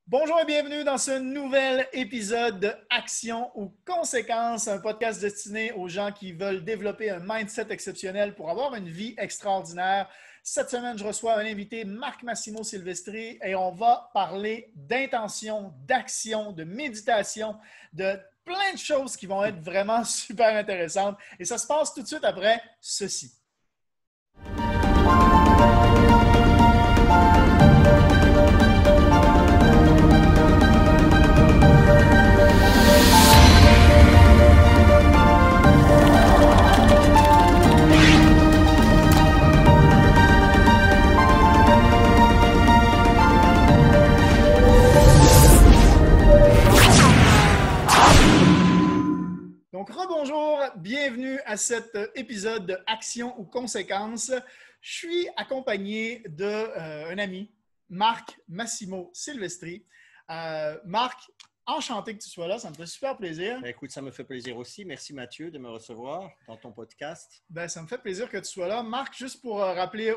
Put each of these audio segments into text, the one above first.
Bonjour et bienvenue dans ce nouvel épisode de Action ou Conséquences, un podcast destiné aux gens qui veulent développer un mindset exceptionnel pour avoir une vie extraordinaire. Cette semaine, je reçois un invité, Marc Massimo Silvestri, et on va parler d'intention, d'action, de méditation, de plein de choses qui vont être vraiment super intéressantes. Et ça se passe tout de suite après ceci. Donc, rebonjour, bienvenue à cet épisode de Action ou Conséquences. Je suis accompagné d'un ami, Marc Massimo Silvestri. Marc, enchanté que tu sois là, ça me fait super plaisir. Écoute, ça me fait plaisir aussi. Merci Mathieu de me recevoir dans ton podcast. Ça me fait plaisir que tu sois là. Marc, juste pour rappeler,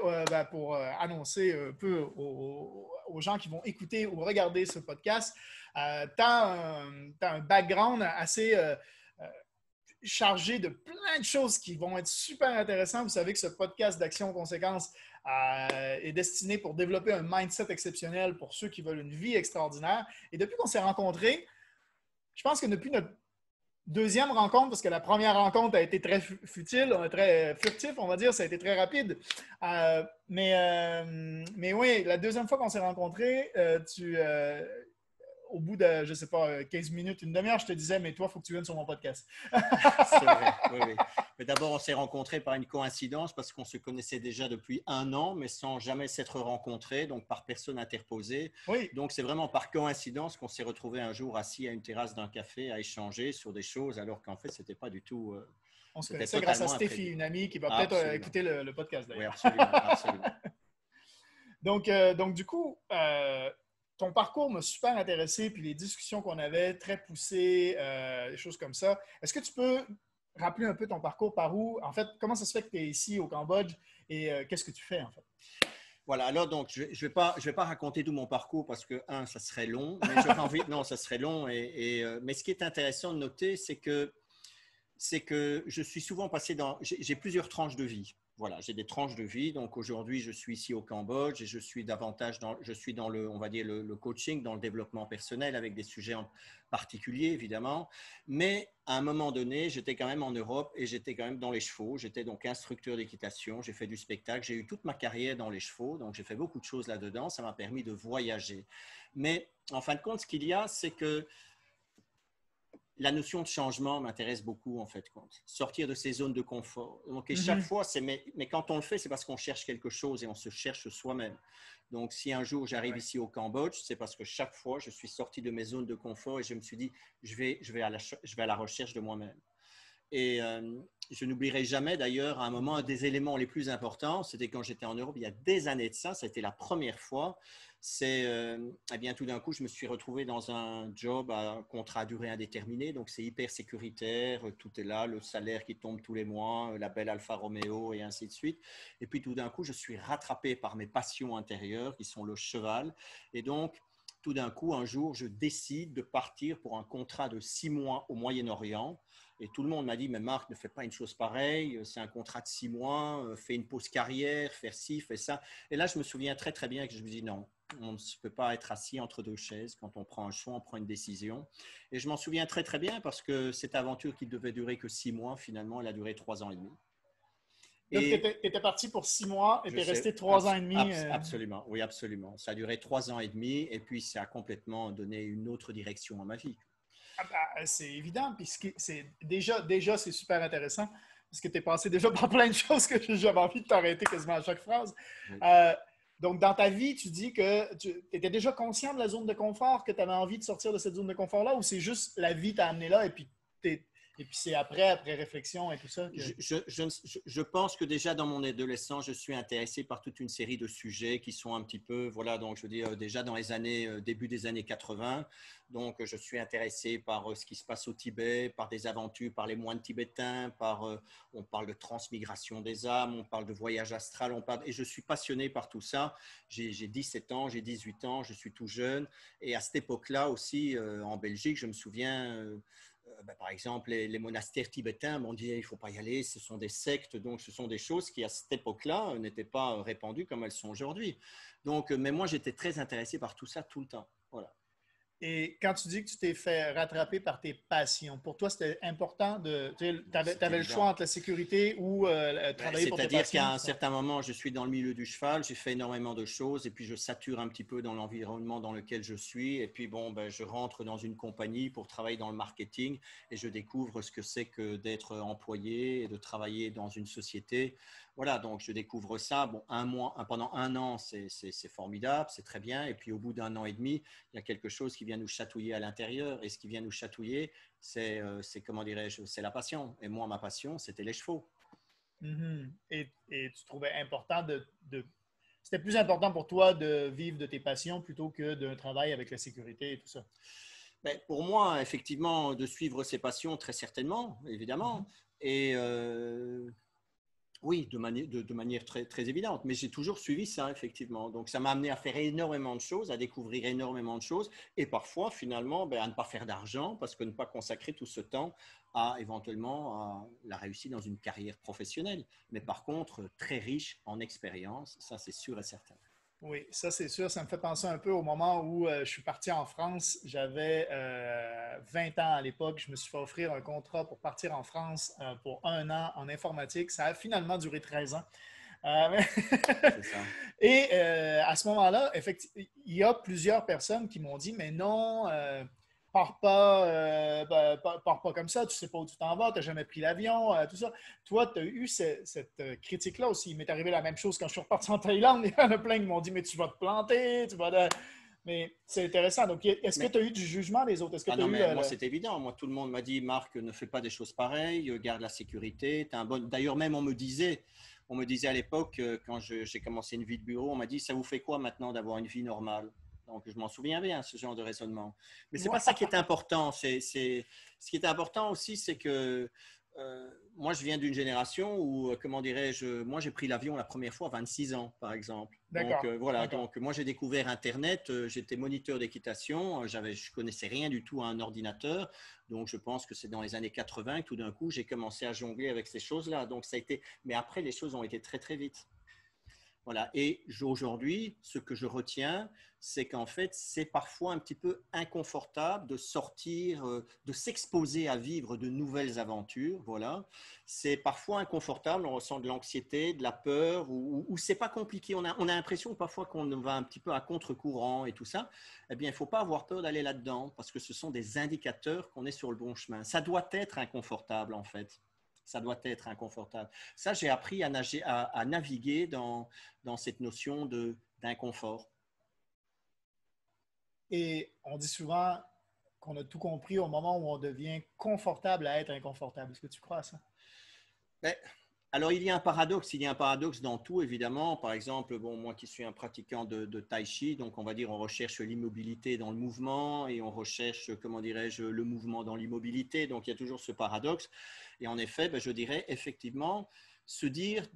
pour annoncer un peu aux gens qui vont écouter ou regarder ce podcast, tu as un background assez chargé de plein de choses qui vont être super intéressantes. Vous savez que ce podcast d'Action Conséquences est destiné pour développer un mindset exceptionnel pour ceux qui veulent une vie extraordinaire. Et depuis qu'on s'est rencontrés, je pense que depuis notre deuxième rencontre, parce que la première rencontre a été très futile, très furtif, on va dire, ça a été très rapide. Mais oui, la deuxième fois qu'on s'est rencontrés, au bout de, je ne sais pas, 15 minutes, une demi-heure, je te disais, mais toi, il faut que tu viennes sur mon podcast. C'est vrai, oui. Mais d'abord, on s'est rencontrés par une coïncidence parce qu'on se connaissait déjà depuis 1 an, mais sans jamais s'être rencontrés, donc par personne interposée. Oui. Donc, c'est vraiment par coïncidence qu'on s'est retrouvés un jour assis à une terrasse d'un café à échanger sur des choses, alors qu'en fait, ce n'était pas du tout… on se connaissait grâce à Stéphie, une amie qui va peut-être écouter le podcast d'ailleurs. Oui, absolument. Donc, du coup, ton parcours m'a super intéressé, puis les discussions qu'on avait, très poussées, des choses comme ça. Est-ce que tu peux rappeler un peu ton parcours par où? En fait, comment ça se fait que tu es ici au Cambodge et qu'est-ce que tu fais en fait? Voilà, alors donc je vais pas raconter tout mon parcours parce que, ça serait long, mais j'aurais envie… Non, ça serait long. Mais ce qui est intéressant de noter, c'est que je suis souvent passé dans… J'ai plusieurs tranches de vie. Voilà, j'ai des tranches de vie. Donc aujourd'hui, je suis ici au Cambodge et je suis davantage dans le, on va dire, le coaching, dans le développement personnel avec des sujets en particulier, évidemment. Mais à un moment donné, j'étais quand même en Europe et j'étais quand même dans les chevaux. J'étais donc instructeur d'équitation. J'ai fait du spectacle. J'ai eu toute ma carrière dans les chevaux. Donc j'ai fait beaucoup de choses là-dedans. Ça m'a permis de voyager. Mais en fin de compte, ce qu'il y a, c'est que la notion de changement m'intéresse beaucoup, en fait, sortir de ces zones de confort. Donc, et chaque fois, mais quand on le fait, c'est parce qu'on cherche quelque chose et on se cherche soi-même. Donc, si un jour j'arrive ici au Cambodge, c'est parce que chaque fois, je suis sorti de mes zones de confort et je me suis dit, je vais à la recherche de moi-même. Et je n'oublierai jamais d'ailleurs un moment, un des éléments les plus importants, c'était quand j'étais en Europe, il y a des années de ça, c'était la première fois. Eh bien, tout d'un coup, je me suis retrouvé dans un job à contrat à durée indéterminée, donc c'est hyper sécuritaire, tout est là, le salaire qui tombe tous les mois, la belle Alfa Romeo et ainsi de suite. Et puis tout d'un coup, je suis rattrapé par mes passions intérieures qui sont le cheval. Et donc, tout d'un coup, un jour, je décide de partir pour un contrat de 6 mois au Moyen-Orient. Et tout le monde m'a dit, mais Marc, ne fais pas une chose pareille, c'est un contrat de 6 mois, fais une pause carrière, fais ci, fais ça. Et là, je me souviens très, très bien que je me dis, non, on ne peut pas être assis entre deux chaises. Quand on prend un choix, on prend une décision. Et je m'en souviens très, très bien parce que cette aventure qui devait durer que 6 mois, finalement, elle a duré 3 ans et demi. Donc, tu étais parti pour 6 mois et tu es resté 3 ans et demi. Absolument, oui, absolument. Ça a duré 3 ans et demi et puis ça a complètement donné une autre direction à ma vie. C'est évident, puis déjà c'est super intéressant parce que tu es passé déjà par plein de choses que j'avais envie de t'arrêter quasiment à chaque phrase. Oui. Donc, dans ta vie, tu dis que tu étais déjà conscient de la zone de confort, que tu avais envie de sortir de cette zone de confort-là, ou c'est juste la vie t'a amené là et puis Et puis c'est après réflexion et tout ça que… Je pense que déjà dans mon adolescence, je suis intéressé par toute une série de sujets qui sont un petit peu, voilà, donc je veux dire, déjà dans les années, début des années 80, donc je suis intéressé par ce qui se passe au Tibet, par des aventures, par les moines tibétains, on parle de transmigration des âmes, on parle de voyage astral, et je suis passionné par tout ça. J'ai 17 ans, j'ai 18 ans, je suis tout jeune, et à cette époque-là aussi, en Belgique, je me souviens… par exemple, les monastères tibétains, on disait il ne faut pas y aller, ce sont des sectes, donc ce sont des choses qui à cette époque-là n'étaient pas répandues comme elles sont aujourd'hui. Donc, mais moi j'étais très intéressé par tout ça tout le temps. Voilà. Et quand tu dis que tu t'es fait rattraper par tes passions, pour toi, c'était important de… Tu avais le choix entre la sécurité ou travailler pour tes C'est-à-dire passions? qu'à un certain moment, je suis dans le milieu du cheval, j'ai fait énormément de choses et puis je sature un petit peu dans l'environnement dans lequel je suis. Et puis bon, je rentre dans une compagnie pour travailler dans le marketing et je découvre ce que c'est que d'être employé et de travailler dans une société. Voilà, donc je découvre ça. Bon, pendant un an, c'est formidable, c'est très bien. Et puis au bout d'un an et demi, il y a quelque chose qui vient nous chatouiller à l'intérieur. Et ce qui vient nous chatouiller, c'est comment dirais-je, c'est la passion. Et moi, ma passion, c'était les chevaux. Mm-hmm. Et tu trouvais important C'était plus important pour toi de vivre de tes passions plutôt que d'un travail avec la sécurité et tout ça? Pour moi, effectivement, de suivre ses passions, très certainement, Mm-hmm. évidemment. Et oui, de manière très, très évidente. Mais j'ai toujours suivi ça, effectivement. Donc, ça m'a amené à faire énormément de choses, à découvrir énormément de choses. Et parfois, finalement, à ne pas faire d'argent parce que ne pas consacrer tout ce temps à éventuellement à la réussite dans une carrière professionnelle. Mais par contre, très riche en expérience, ça, c'est sûr et certain. Oui, ça c'est sûr. Ça me fait penser un peu au moment où je suis parti en France. J'avais 20 ans à l'époque. Je me suis fait offrir un contrat pour partir en France pour un an en informatique. Ça a finalement duré 13 ans. Euh, C'est ça. Et à ce moment-là, effectivement, il y a plusieurs personnes qui m'ont dit, mais non, pars pas comme ça, tu sais pas où tu t'en vas, tu n'as jamais pris l'avion, tout ça. Toi, tu as eu cette critique-là aussi. Il m'est arrivé la même chose quand je suis reparti en Thaïlande. Il y en a plein qui m'ont dit, mais tu vas te planter, tu vas… Mais c'est intéressant. Donc, est-ce que Mais tu as eu du jugement des autres? Est-ce que ah tu as non, eu mais moi, c'est évident. Moi, tout le monde m'a dit, Marc, ne fais pas des choses pareilles, garde la sécurité. T'as un bon… D'ailleurs, même on me disait à l'époque, quand j'ai commencé une vie de bureau, on m'a dit, ça vous fait quoi maintenant d'avoir une vie normale? Donc, je m'en souviens bien, ce genre de raisonnement. Mais c'est pas ça qui est important. Ce qui est important aussi, c'est que moi, je viens d'une génération où, comment dirais-je, moi, j'ai pris l'avion la première fois à 26 ans, par exemple. Donc, D'accord, voilà. d'accord. Donc, moi, j'ai découvert Internet. J'étais moniteur d'équitation. Je connaissais rien du tout à un ordinateur. Donc, je pense que c'est dans les années 80 que tout d'un coup, j'ai commencé à jongler avec ces choses-là. Donc, ça a été… Mais après, les choses ont été très, très vite. Voilà. Et aujourd'hui, ce que je retiens, c'est qu'en fait, c'est parfois un petit peu inconfortable de sortir, de s'exposer à vivre de nouvelles aventures. Voilà. C'est parfois inconfortable, on ressent de l'anxiété, de la peur, ou c'est pas compliqué. On a l'impression parfois qu'on va un petit peu à contre-courant et tout ça. Eh bien, il ne faut pas avoir peur d'aller là-dedans parce que ce sont des indicateurs qu'on est sur le bon chemin. Ça doit être inconfortable, en fait. Ça doit être inconfortable. Ça, j'ai appris à naviguer dans cette notion d'inconfort. Et on dit souvent qu'on a tout compris au moment où on devient confortable à être inconfortable. Est-ce que tu crois à ça? Ben, alors, il y a un paradoxe dans tout, évidemment. Par exemple, bon, moi qui suis un pratiquant de Tai Chi, donc on va dire on recherche l'immobilité dans le mouvement et on recherche, comment dirais-je, le mouvement dans l'immobilité. Donc, il y a toujours ce paradoxe. Et en effet, je dirais effectivement, se dire,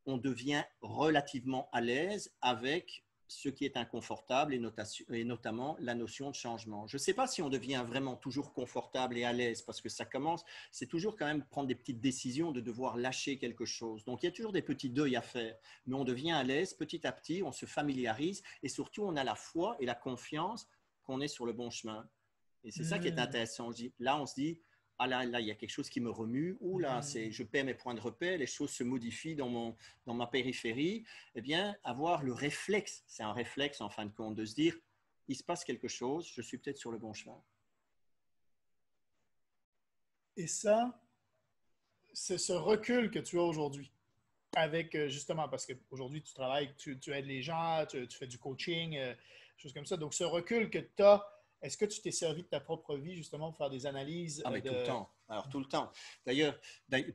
on devient relativement à l'aise avec ce qui est inconfortable et notamment la notion de changement. Je ne sais pas si on devient vraiment toujours confortable et à l'aise parce que ça commence, c'est toujours quand même prendre des petites décisions de devoir lâcher quelque chose. Donc il y a toujours des petits deuils à faire, mais on devient à l'aise petit à petit, on se familiarise et surtout on a la foi et la confiance qu'on est sur le bon chemin. Et c'est ça qui est Hmm. intéressant. Là, on se dit, ah là, il y a quelque chose qui me remue, ou là, Hmm. je perds mes points de repère, les choses se modifient dans ma périphérie. Eh bien, avoir le réflexe, c'est un réflexe en fin de compte, de se dire, il se passe quelque chose, je suis peut-être sur le bon chemin. Et ça, c'est ce recul que tu as aujourd'hui avec justement, parce qu'aujourd'hui tu travailles, tu aides les gens, tu fais du coaching, choses comme ça. Donc, ce recul que tu as, est-ce que tu t'es servi de ta propre vie justement pour faire des analyses Ah, mais tout le temps. Alors, tout le temps.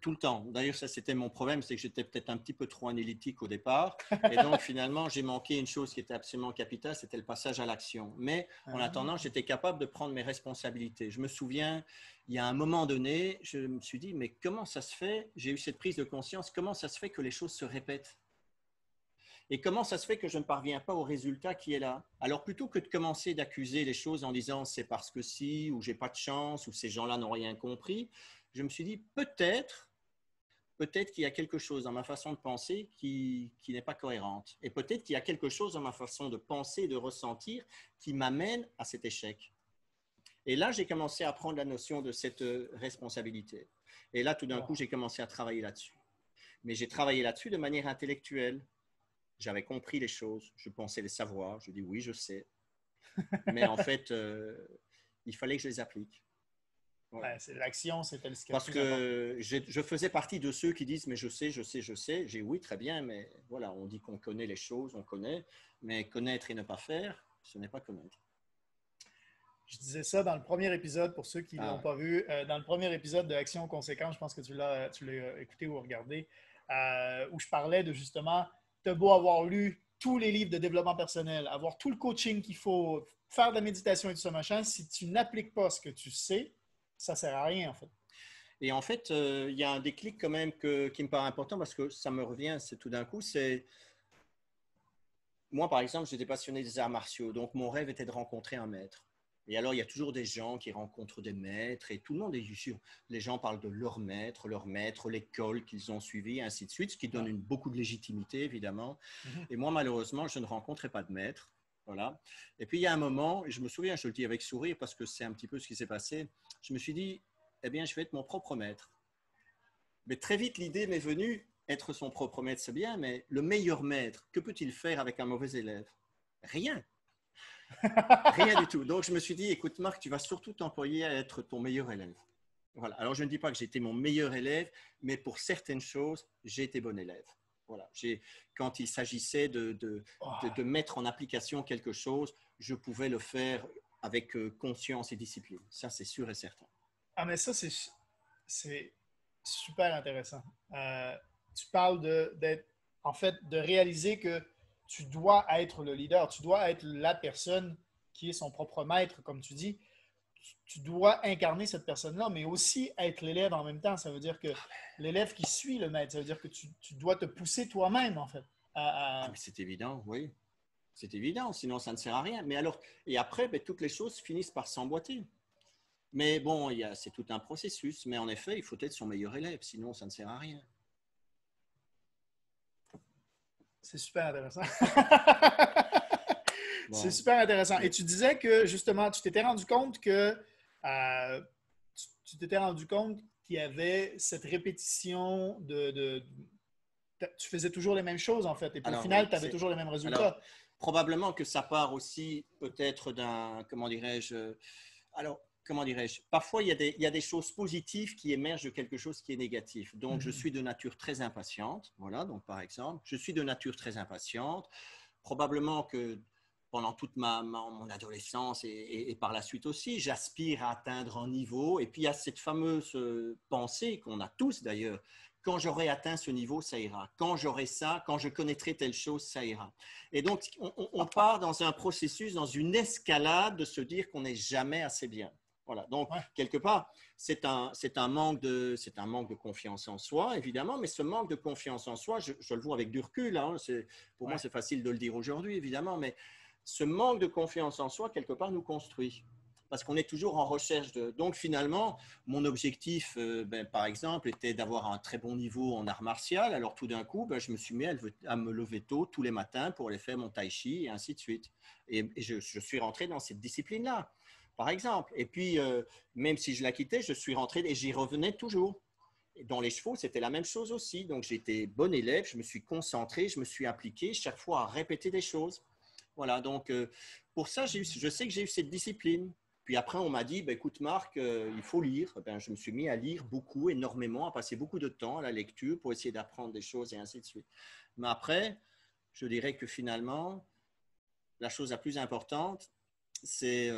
Tout le temps. D'ailleurs, ça, c'était mon problème, c'est que j'étais peut-être un petit peu trop analytique au départ. Et donc, finalement, j'ai manqué une chose qui était absolument capitale, c'était le passage à l'action. Mais en attendant, j'étais capable de prendre mes responsabilités. Je me souviens, il y a un moment donné, je me suis dit, mais comment ça se fait? J'ai eu cette prise de conscience, comment ça se fait que les choses se répètent? Et comment ça se fait que je ne parviens pas au résultat qui est là? Alors, plutôt que de commencer d'accuser les choses en disant c'est parce que si, ou j'ai pas de chance, ou ces gens-là n'ont rien compris, je me suis dit peut-être qu'il y a quelque chose dans ma façon de penser qui n'est pas cohérente. Et peut-être qu'il y a quelque chose dans ma façon de penser et de ressentir qui m'amène à cet échec. Et là, j'ai commencé à prendre la notion de cette responsabilité. Et là, tout d'un coup, j'ai commencé à travailler là-dessus. Mais j'ai travaillé là-dessus de manière intellectuelle. J'avais compris les choses, je pensais les savoir, je dis oui, je sais. Mais en fait, il fallait que je les applique. Voilà. Ouais, l'action, c'était ce qui est le Parce plus important. que je faisais partie de ceux qui disent mais je sais, je sais, je sais. J'ai oui, très bien, mais voilà, on dit qu'on connaît les choses, on connaît, mais connaître et ne pas faire, ce n'est pas connaître. Je disais ça dans le premier épisode, pour ceux qui ne l'ont pas vu. Dans le premier épisode de Action Conséquence, je pense que tu l'as écouté ou regardé, où je parlais de justement, tu as beau avoir lu tous les livres de développement personnel, avoir tout le coaching qu'il faut, faire de la méditation et tout ça, machin, si tu n'appliques pas ce que tu sais, ça ne sert à rien, en fait. Et en fait, il y a un déclic quand même qui me paraît important parce que ça me revient, c'est tout d'un coup, c'est... Moi, par exemple, j'étais passionné des arts martiaux, donc mon rêve était de rencontrer un maître. Et alors, il y a toujours des gens qui rencontrent des maîtres et tout le monde est sûr. Les gens parlent de leur maître, l'école qu'ils ont suivie, ainsi de suite, ce qui donne beaucoup de légitimité, évidemment. Et moi, malheureusement, je ne rencontrais pas de maître. Voilà. Et puis, il y a un moment, et je me souviens, je le dis avec sourire parce que c'est un petit peu ce qui s'est passé, je me suis dit, eh bien, je vais être mon propre maître. Mais très vite, l'idée m'est venue, être son propre maître, c'est bien, mais le meilleur maître, que peut-il faire avec un mauvais élève? Rien. Rien du tout. Donc, je me suis dit, écoute, Marc, tu vas surtout t'employer à être ton meilleur élève. Voilà. Alors, je ne dis pas que j'étais mon meilleur élève, mais pour certaines choses, j'ai été bon élève. Voilà. Quand il s'agissait de mettre en application quelque chose, je pouvais le faire avec conscience et discipline. Ça, c'est sûr et certain. Ah, mais ça, c'est super intéressant. Tu parles d'être, en fait, de réaliser que tu dois être le leader, tu dois être la personne qui est son propre maître, comme tu dis. Tu dois incarner cette personne-là, mais aussi être l'élève en même temps. Ça veut dire que l'élève qui suit le maître, ça veut dire que tu dois te pousser toi-même, en fait. Ah, mais c'est évident, oui. C'est évident, sinon ça ne sert à rien. Mais alors, et après, ben, toutes les choses finissent par s'emboîter. Mais bon, c'est tout un processus. Mais en effet, il faut être son meilleur élève, sinon ça ne sert à rien. C'est super intéressant. Bon. C'est super intéressant. Et tu disais que justement, tu t'étais rendu compte que tu t'étais rendu compte qu'il y avait cette répétition tu faisais toujours les mêmes choses en fait. Et puis au final, Oui, tu avais toujours les mêmes résultats. Alors, probablement que ça part aussi peut-être comment dirais-je, parfois il y a des choses positives qui émergent de quelque chose qui est négatif. Donc, je suis de nature très impatiente. Voilà, donc par exemple, je suis de nature très impatiente. Probablement que pendant toute mon adolescence et par la suite aussi, j'aspire à atteindre un niveau. Et puis, il y a cette fameuse pensée qu'on a tous d'ailleurs. Quand j'aurai atteint ce niveau, ça ira. Quand j'aurai ça, quand je connaîtrai telle chose, ça ira. Et donc, on part dans un processus, dans une escalade de se dire qu'on n'est jamais assez bien. Voilà. Donc, quelque part, c'est un manque de confiance en soi, évidemment, mais ce manque de confiance en soi, je le vois avec du recul. Hein, pour moi, c'est facile de le dire aujourd'hui, évidemment, mais ce manque de confiance en soi, quelque part, nous construit. Parce qu'on est toujours en recherche de... Donc, finalement, mon objectif, par exemple, était d'avoir un très bon niveau en art martial. Alors, tout d'un coup, je me suis mis à me lever tôt tous les matins pour aller faire mon tai chi et ainsi de suite. Et je suis rentré dans cette discipline-là, par exemple. Et puis, même si je la quittais, je suis rentré et j'y revenais toujours. Et dans les chevaux, c'était la même chose aussi. Donc, j'étais bon élève, je me suis concentré, je me suis appliqué chaque fois à répéter des choses. Voilà, donc pour ça, je sais que j'ai eu cette discipline. Puis après, on m'a dit, écoute Marc, il faut lire. Je me suis mis à lire beaucoup, énormément, à passer beaucoup de temps à la lecture pour essayer d'apprendre des choses et ainsi de suite. Mais après, je dirais que finalement, la chose la plus importante, c'est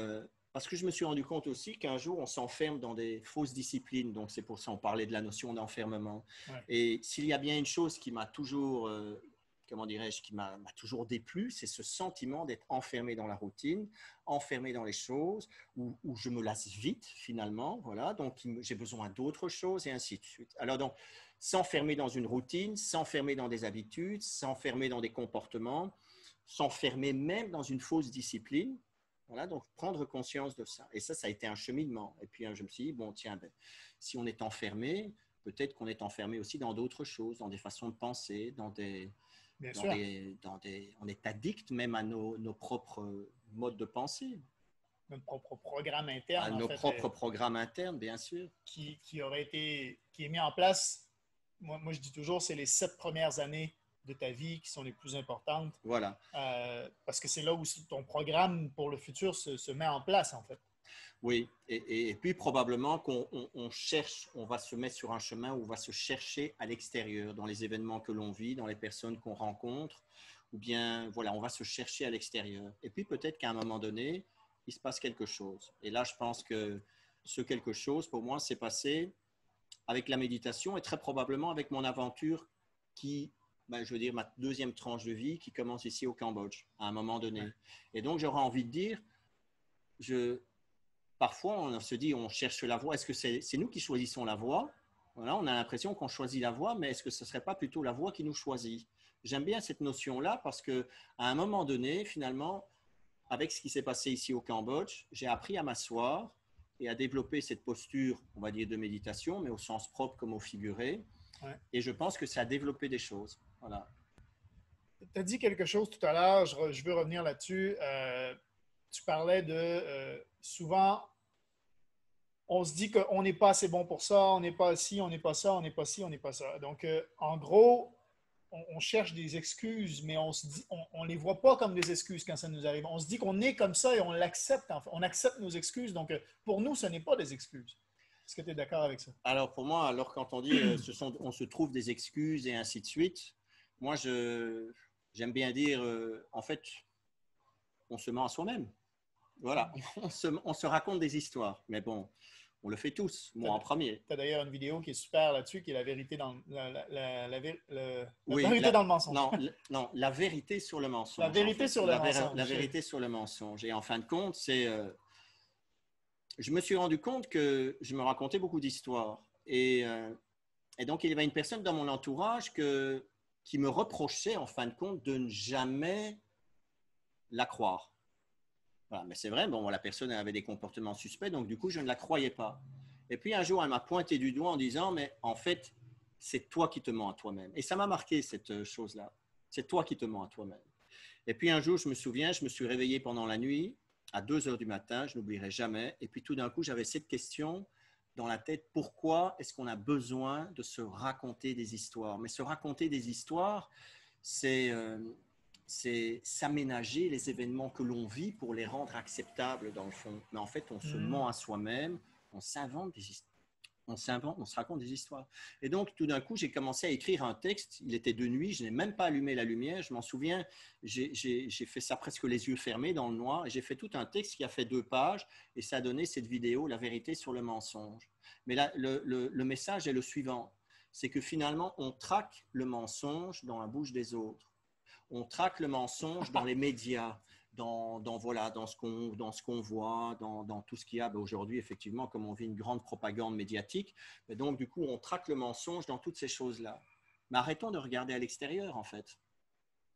Parce que je me suis rendu compte aussi qu'un jour, on s'enferme dans des fausses disciplines. Donc, c'est pour ça qu'on parlait de la notion d'enfermement. Ouais. Et s'il y a bien une chose qui m'a toujours, comment dirais-je, qui m'a toujours déplu, c'est ce sentiment d'être enfermé dans la routine, enfermé dans les choses, où je me lasse vite, finalement. Voilà. Donc, j'ai besoin d'autres choses et ainsi de suite. Alors, donc, s'enfermer dans une routine, s'enfermer dans des habitudes, s'enfermer dans des comportements, s'enfermer même dans une fausse discipline. Voilà, donc prendre conscience de ça. Et ça a été un cheminement. Et puis, je me suis dit, bon, tiens, ben, si on est enfermé, peut-être qu'on est enfermé aussi dans d'autres choses, dans des façons de penser, Bien sûr. on est addict même à nos propres modes de pensée, Notre propre programme à interne, en nos fait, propres programmes internes, bien sûr. qui est mis en place. Moi, je dis toujours, c'est les 7 premières années de ta vie qui sont les plus importantes. Voilà. Parce que c'est là où ton programme pour le futur se met en place, en fait. Oui, et puis probablement qu'on cherche, on va se mettre sur un chemin où on va se chercher à l'extérieur, dans les événements que l'on vit, dans les personnes qu'on rencontre, ou bien, voilà, on va se chercher à l'extérieur. Et puis peut-être qu'à un moment donné, il se passe quelque chose. Et là, je pense que ce quelque chose, pour moi, s'est passé avec la méditation et très probablement avec mon aventure qui, ben, je veux dire, ma deuxième tranche de vie qui commence ici au Cambodge, à un moment donné. Ouais. Et donc, j'aurais envie de dire, parfois, on se dit, on cherche la voie. Est-ce que c'est nous qui choisissons la voie? Voilà, on a l'impression qu'on choisit la voie, mais est-ce que ce ne serait pas plutôt la voie qui nous choisit? J'aime bien cette notion-là parce qu'à un moment donné, finalement, avec ce qui s'est passé ici au Cambodge, j'ai appris à m'asseoir et à développer cette posture, on va dire, de méditation, mais au sens propre comme au figuré. Ouais. Et je pense que ça a développé des choses. Voilà. Tu as dit quelque chose tout à l'heure, je veux revenir là-dessus. Tu parlais de souvent, on se dit qu'on n'est pas assez bon pour ça, on n'est pas ci, on n'est pas ça, on n'est pas ci, on n'est pas ça. Donc, en gros, on cherche des excuses, mais on les voit pas comme des excuses quand ça nous arrive. On se dit qu'on est comme ça et on l'accepte. En fait. On accepte nos excuses. Donc, pour nous, ce n'est pas des excuses. Est-ce que tu es d'accord avec ça? Alors, pour moi, quand on dit on se trouve des excuses et ainsi de suite, moi, j'aime bien dire, en fait, on se ment à soi-même. Voilà, on se raconte des histoires. Mais bon, on le fait tous, moi en premier. Tu as d'ailleurs une vidéo qui est super là-dessus, qui est la vérité dans la oui, vérité dans le mensonge. Non, la vérité sur le mensonge. La vérité sur le mensonge. La vérité sur le mensonge. Et en fin de compte, je me suis rendu compte que je me racontais beaucoup d'histoires. Et donc, il y avait une personne dans mon entourage qui me reprochait, en fin de compte, de ne jamais la croire. Voilà, mais c'est vrai, bon, la personne avait des comportements suspects, donc du coup, je ne la croyais pas. Et puis un jour, elle m'a pointé du doigt en disant, mais en fait, c'est toi qui te mens à toi-même. Et ça m'a marqué, cette chose-là. C'est toi qui te mens à toi-même. Et puis un jour, je me souviens, je me suis réveillé pendant la nuit, à 2 heures du matin, je n'oublierai jamais. Et puis tout d'un coup, j'avais cette question dans la tête, pourquoi est-ce qu'on a besoin de se raconter des histoires? Mais se raconter des histoires, c'est s'aménager les événements que l'on vit pour les rendre acceptables dans le fond. Mais en fait, on se ment à soi-même, on s'invente des histoires. On se raconte des histoires. Et donc, tout d'un coup, j'ai commencé à écrire un texte. Il était de nuit, je n'ai même pas allumé la lumière. Je m'en souviens, j'ai fait ça presque les yeux fermés dans le noir. Et j'ai fait tout un texte qui a fait 2 pages et ça a donné cette vidéo, La vérité sur le mensonge. Mais là, le message est le suivant. C'est que finalement, on traque le mensonge dans la bouche des autres. On traque le mensonge dans les médias, dans ce qu'on voit, dans tout ce qu'il y a aujourd'hui, effectivement, comme on vit une grande propagande médiatique. Et donc, du coup, on traque le mensonge dans toutes ces choses-là. Mais arrêtons de regarder à l'extérieur, en fait.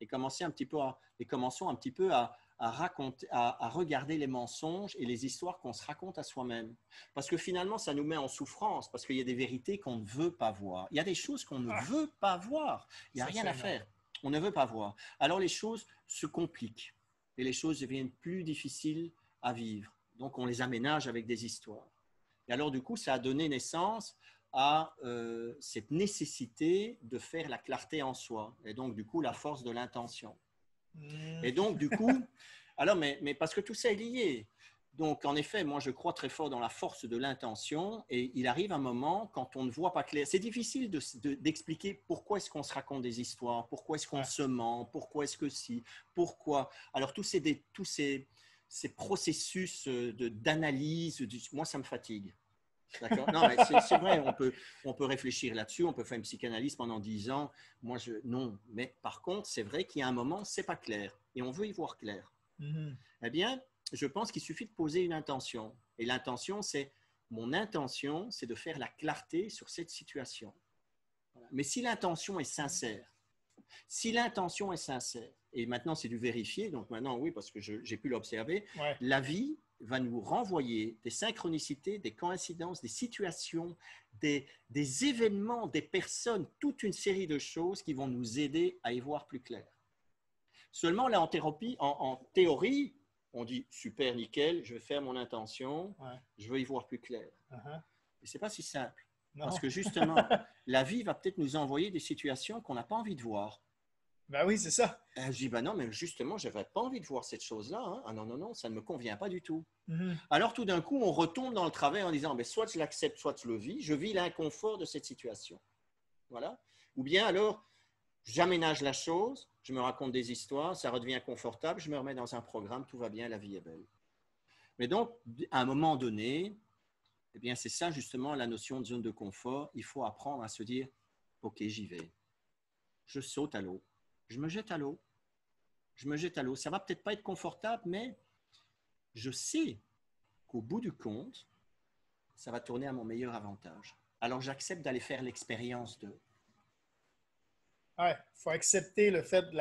Et commençons un petit peu à regarder les mensonges et les histoires qu'on se raconte à soi-même. Parce que finalement, ça nous met en souffrance, parce qu'il y a des vérités qu'on ne veut pas voir. Il y a des choses qu'on ne veut pas voir. Il n'y a rien à faire. On ne veut pas voir. Alors, les choses se compliquent et les choses deviennent plus difficiles à vivre. Donc, on les aménage avec des histoires. Et alors, du coup, ça a donné naissance à cette nécessité de faire la clarté en soi. Et donc, du coup, la force de l'intention. Et donc, du coup, alors, mais parce que tout ça est lié. Donc, en effet, moi, je crois très fort dans la force de l'intention et il arrive un moment quand on ne voit pas clair. C'est difficile d'expliquer pourquoi est-ce qu'on se raconte des histoires, pourquoi est-ce qu'on se ment, pourquoi est-ce que si, pourquoi. Alors, tous ces ces processus d'analyse, moi, ça me fatigue. D'accord. Non, mais c'est vrai, on peut réfléchir là-dessus, on peut faire une psychanalyse pendant 10 ans. Moi, non. Mais par contre, c'est vrai qu'il y a un moment, c'est pas clair et on veut y voir clair. Eh bien, je pense qu'il suffit de poser une intention. Et l'intention, mon intention, c'est de faire la clarté sur cette situation. Voilà. Mais si l'intention est sincère, et maintenant c'est du vérifier, donc maintenant oui, parce que j'ai pu l'observer, Ouais. la vie va nous renvoyer des synchronicités, des coïncidences, des situations, des événements, des personnes, toute une série de choses qui vont nous aider à y voir plus clair. Seulement là, en théorie, on dit super, nickel, je vais faire mon intention, je veux y voir plus clair. Et ce n'est pas si simple. Non. Parce que justement, la vie va peut-être nous envoyer des situations qu'on n'a pas envie de voir. Ben oui, c'est ça. Je dis, ben non, mais justement, je n'avais pas envie de voir cette chose-là. Hein. Ah non, non, non, ça ne me convient pas du tout. Alors tout d'un coup, on retombe dans le travers en disant, ben, soit je l'accepte, soit je le vis. Je vis l'inconfort de cette situation. Voilà. Ou bien alors, j'aménage la chose, je me raconte des histoires, ça redevient confortable, je me remets dans un programme, tout va bien, la vie est belle. Mais donc, à un moment donné, eh bien, c'est ça justement la notion de zone de confort. Il faut apprendre à se dire, ok, j'y vais. Je saute à l'eau. Je me jette à l'eau. Je me jette à l'eau. Ça ne va peut-être pas être confortable, mais je sais qu'au bout du compte, ça va tourner à mon meilleur avantage. Alors, j'accepte d'aller faire l'expérience de... Ouais, il faut accepter le fait de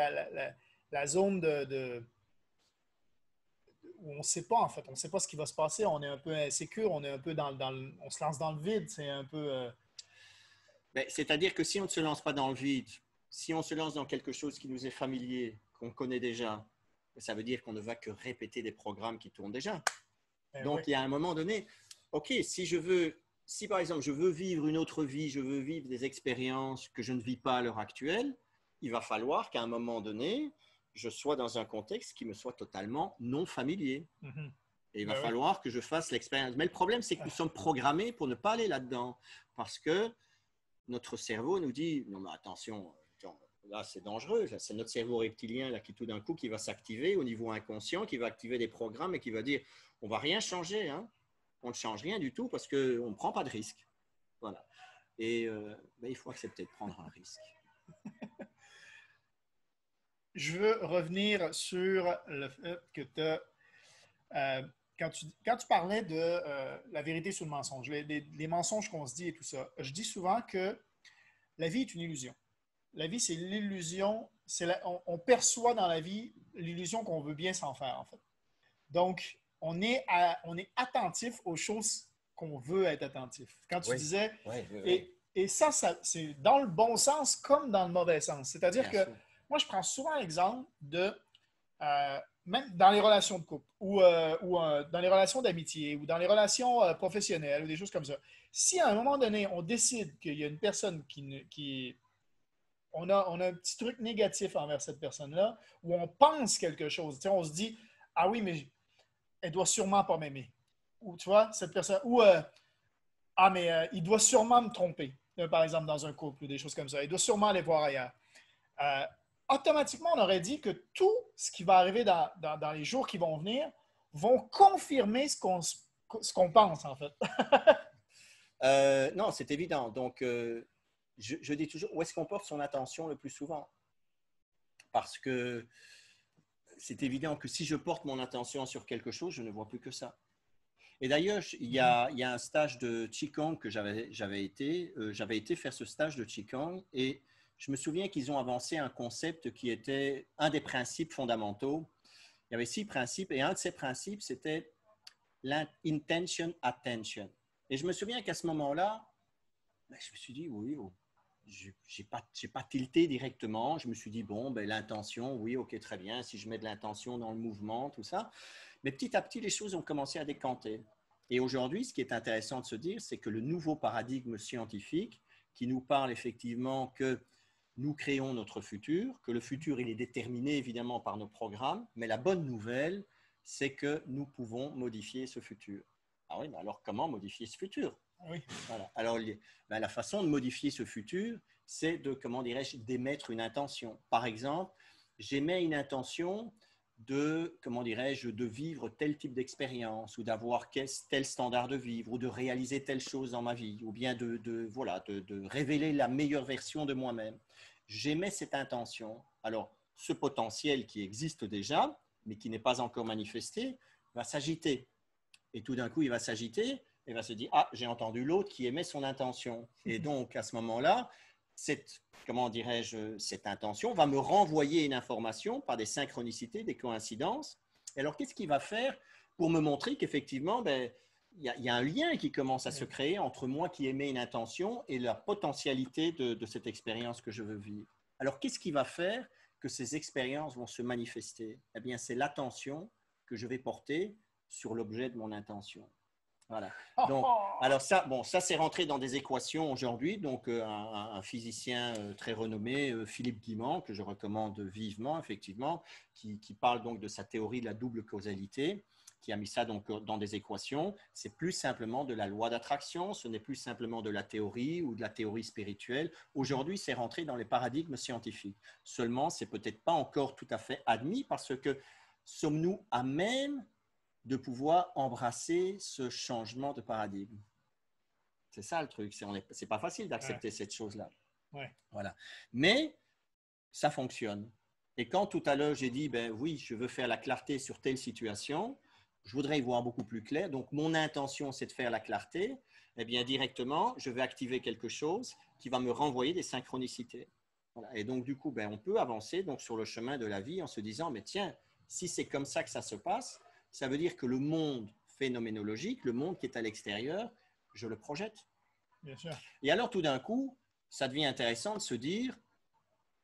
la zone où on ne sait pas, en fait. On ne sait pas ce qui va se passer. On est un peu insécure, on est un peu on se lance dans le vide. C'est un peu... C'est-à-dire que si on ne se lance pas dans le vide, si on se lance dans quelque chose qui nous est familier, qu'on connaît déjà, ça veut dire qu'on ne va que répéter des programmes qui tournent déjà. Donc, oui. Il y a un moment donné, ok, si par exemple je veux vivre une autre vie, je veux vivre des expériences que je ne vis pas à l'heure actuelle, il va falloir qu'à un moment donné, je sois dans un contexte qui me soit totalement non familier. Et il va falloir que je fasse l'expérience. Mais le problème, c'est que nous sommes programmés pour ne pas aller là-dedans. Parce que notre cerveau nous dit, non mais attention, là c'est dangereux, là, c'est notre cerveau reptilien là, qui tout d'un coup qui va s'activer au niveau inconscient, qui va activer des programmes et qui va dire, on ne va rien changer, hein. On ne change rien du tout parce qu'on ne prend pas de risque. Voilà. Et il faut accepter de prendre un risque. Je veux revenir sur le fait que tu as... quand tu parlais de la vérité sur le mensonge, les mensonges qu'on se dit et tout ça, je dis souvent que la vie est une illusion. La vie, c'est l'illusion, on perçoit dans la vie l'illusion qu'on veut bien s'en faire, en fait. Donc, on est attentif aux choses qu'on veut être attentif. Quand tu disais, et ça, c'est dans le bon sens comme dans le mauvais sens. C'est-à-dire que moi, je prends souvent l'exemple de, même dans les relations de couple ou dans les relations d'amitié ou dans les relations professionnelles ou des choses comme ça. Si à un moment donné, on décide qu'il y a une personne on a un petit truc négatif envers cette personne-là, où on pense quelque chose. Tu sais, on se dit, ah oui, mais elle doit sûrement pas m'aimer. Ou tu vois, cette personne, ou il doit sûrement me tromper, par exemple, dans un couple ou des choses comme ça. Il doit sûrement aller voir ailleurs. Automatiquement, on aurait dit que tout ce qui va arriver dans les jours qui vont venir vont confirmer ce qu'on pense, en fait. Non, c'est évident. Donc, je dis toujours, où est-ce qu'on porte son attention le plus souvent? Parce que c'est évident que si je porte mon attention sur quelque chose, je ne vois plus que ça. Et d'ailleurs, il y a un stage de Qigong que j'avais été faire ce stage de Qigong et je me souviens qu'ils ont avancé un concept qui était un des principes fondamentaux. Il y avait 6 principes et un de ces principes, c'était l'intention attention. Et je me souviens qu'à ce moment-là, je me suis dit, oui, je n'ai pas tilté directement. Je me suis dit, bon, l'intention, oui, ok, très bien. Si je mets de l'intention dans le mouvement, tout ça. Mais petit à petit, les choses ont commencé à décanter. Et aujourd'hui, ce qui est intéressant de se dire, c'est que le nouveau paradigme scientifique qui nous parle effectivement que nous créons notre futur, que le futur, il est déterminé évidemment par nos programmes, mais la bonne nouvelle, c'est que nous pouvons modifier ce futur. Ah oui, mais alors comment modifier ce futur? Oui. Voilà. Alors, la façon de modifier ce futur, c'est de, comment dirais-je, d'émettre une intention. Par exemple, j'émets une intention comment dirais-je, de vivre tel type d'expérience ou d'avoir tel standard de vivre ou de réaliser telle chose dans ma vie ou bien de révéler la meilleure version de moi-même. J'émets cette intention. Alors, ce potentiel qui existe déjà, mais qui n'est pas encore manifesté, va s'agiter. Et tout d'un coup, il va s'agiter et va se dire « Ah, j'ai entendu l'autre qui émet son intention. » Et donc, à ce moment-là, cette intention va me renvoyer une information par des synchronicités, des coïncidences. Et alors, qu'est-ce qu'il va faire pour me montrer qu'effectivement, il y a un lien qui commence à se créer entre moi qui émets une intention et la potentialité de cette expérience que je veux vivre. Alors, qu'est-ce qui va faire que ces expériences vont se manifester? Eh bien, c'est l'attention que je vais porter sur l'objet de mon intention. Voilà. Donc, alors ça, c'est rentré dans des équations aujourd'hui. Donc, un physicien très renommé, Philippe Guimand, que je recommande vivement, effectivement, qui parle donc de sa théorie de la double causalité, qui a mis ça donc dans des équations. C'est plus simplement de la loi d'attraction, ce n'est plus simplement de la théorie ou de la théorie spirituelle. Aujourd'hui, c'est rentré dans les paradigmes scientifiques. Seulement, c'est peut-être pas encore tout à fait admis parce que sommes-nous à même de pouvoir embrasser ce changement de paradigme? C'est ça le truc. C'est pas facile d'accepter cette chose-là. Ouais. Voilà. Mais ça fonctionne. Et quand tout à l'heure j'ai dit, oui, je veux faire la clarté sur telle situation, je voudrais y voir beaucoup plus clair. Donc, mon intention, c'est de faire la clarté. Eh bien, directement, je vais activer quelque chose qui va me renvoyer des synchronicités. Voilà. Et donc, du coup, on peut avancer donc, sur le chemin de la vie en se disant, mais tiens, si c'est comme ça que ça se passe, ça veut dire que le monde phénoménologique, le monde qui est à l'extérieur, je le projette. Bien sûr. Et alors, tout d'un coup, ça devient intéressant de se dire,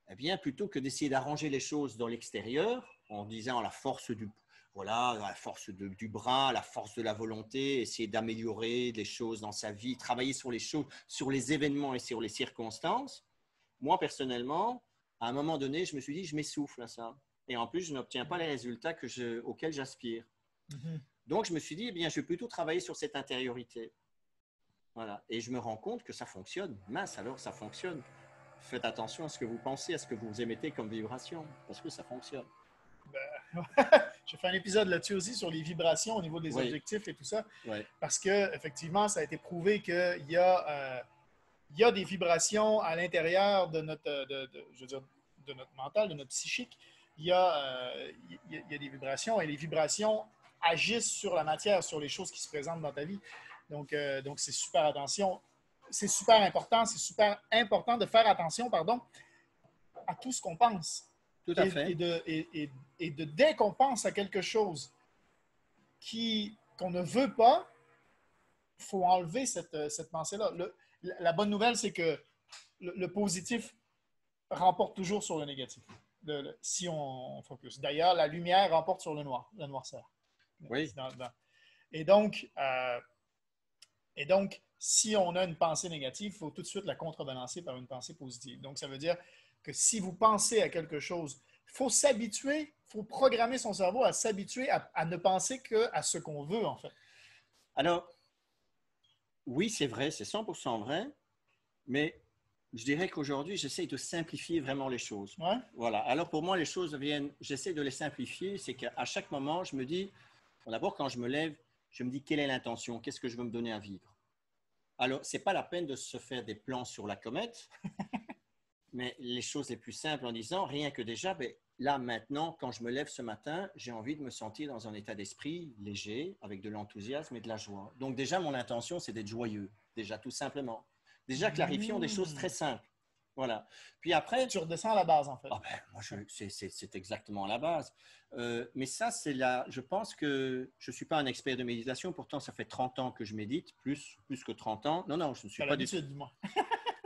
eh bien, plutôt que d'essayer d'arranger les choses dans l'extérieur, en disant la force du bras, la force de la volonté, essayer d'améliorer les choses dans sa vie, travailler sur les choses, sur les événements et sur les circonstances, moi, personnellement, à un moment donné, je me suis dit, je m'essouffle à ça. Et en plus, je n'obtiens pas les résultats auxquels j'aspire. Mm-hmm. Donc, je me suis dit, eh bien, je vais plutôt travailler sur cette intériorité. Voilà. Et je me rends compte que ça fonctionne. Mince, alors, ça fonctionne. Faites attention à ce que vous pensez, à ce que vous émettez comme vibration, parce que ça fonctionne. J'ai fait un épisode là-dessus aussi sur les vibrations au niveau des objectifs et tout ça. Oui. Parce qu'effectivement, ça a été prouvé qu'il y a des vibrations à l'intérieur de de notre mental, de notre psychique. Il y a des vibrations et les vibrations agissent sur la matière, sur les choses qui se présentent dans ta vie. Donc c'est super attention. C'est super important de faire attention, à tout ce qu'on pense. Tout à fait. Et dès qu'on pense à quelque chose qu'on ne veut pas, il faut enlever cette pensée-là. La bonne nouvelle, c'est que le positif remporte toujours sur le négatif, si on focus. D'ailleurs, la lumière remporte sur le noir, la noirceur. Oui. Et donc, si on a une pensée négative, il faut tout de suite la contrebalancer par une pensée positive. Donc, ça veut dire que si vous pensez à quelque chose, il faut s'habituer, il faut programmer son cerveau à s'habituer à ne penser qu'à ce qu'on veut, en fait. Alors, oui, c'est vrai, c'est 100% vrai, mais je dirais qu'aujourd'hui, j'essaie de simplifier vraiment les choses. Ouais. Voilà. Alors, pour moi, les choses j'essaie de les simplifier, c'est qu'à chaque moment, je me dis, d'abord, quand je me lève, je me dis, quelle est l'intention? Qu'est-ce que je veux me donner à vivre? Alors, ce n'est pas la peine de se faire des plans sur la comète, mais les choses les plus simples en disant, rien que déjà, là, maintenant, quand je me lève ce matin, j'ai envie de me sentir dans un état d'esprit léger, avec de l'enthousiasme et de la joie. Donc déjà, mon intention, c'est d'être joyeux, déjà, tout simplement. Déjà, clarifions des choses très simples. Voilà. Puis après… Tu redescends à la base, en fait. Moi, c'est exactement à la base. Mais ça, je pense que je ne suis pas un expert de méditation. Pourtant, ça fait 30 ans que je médite, plus que 30 ans. Non, je ne suis pas du tout. Dis-moi.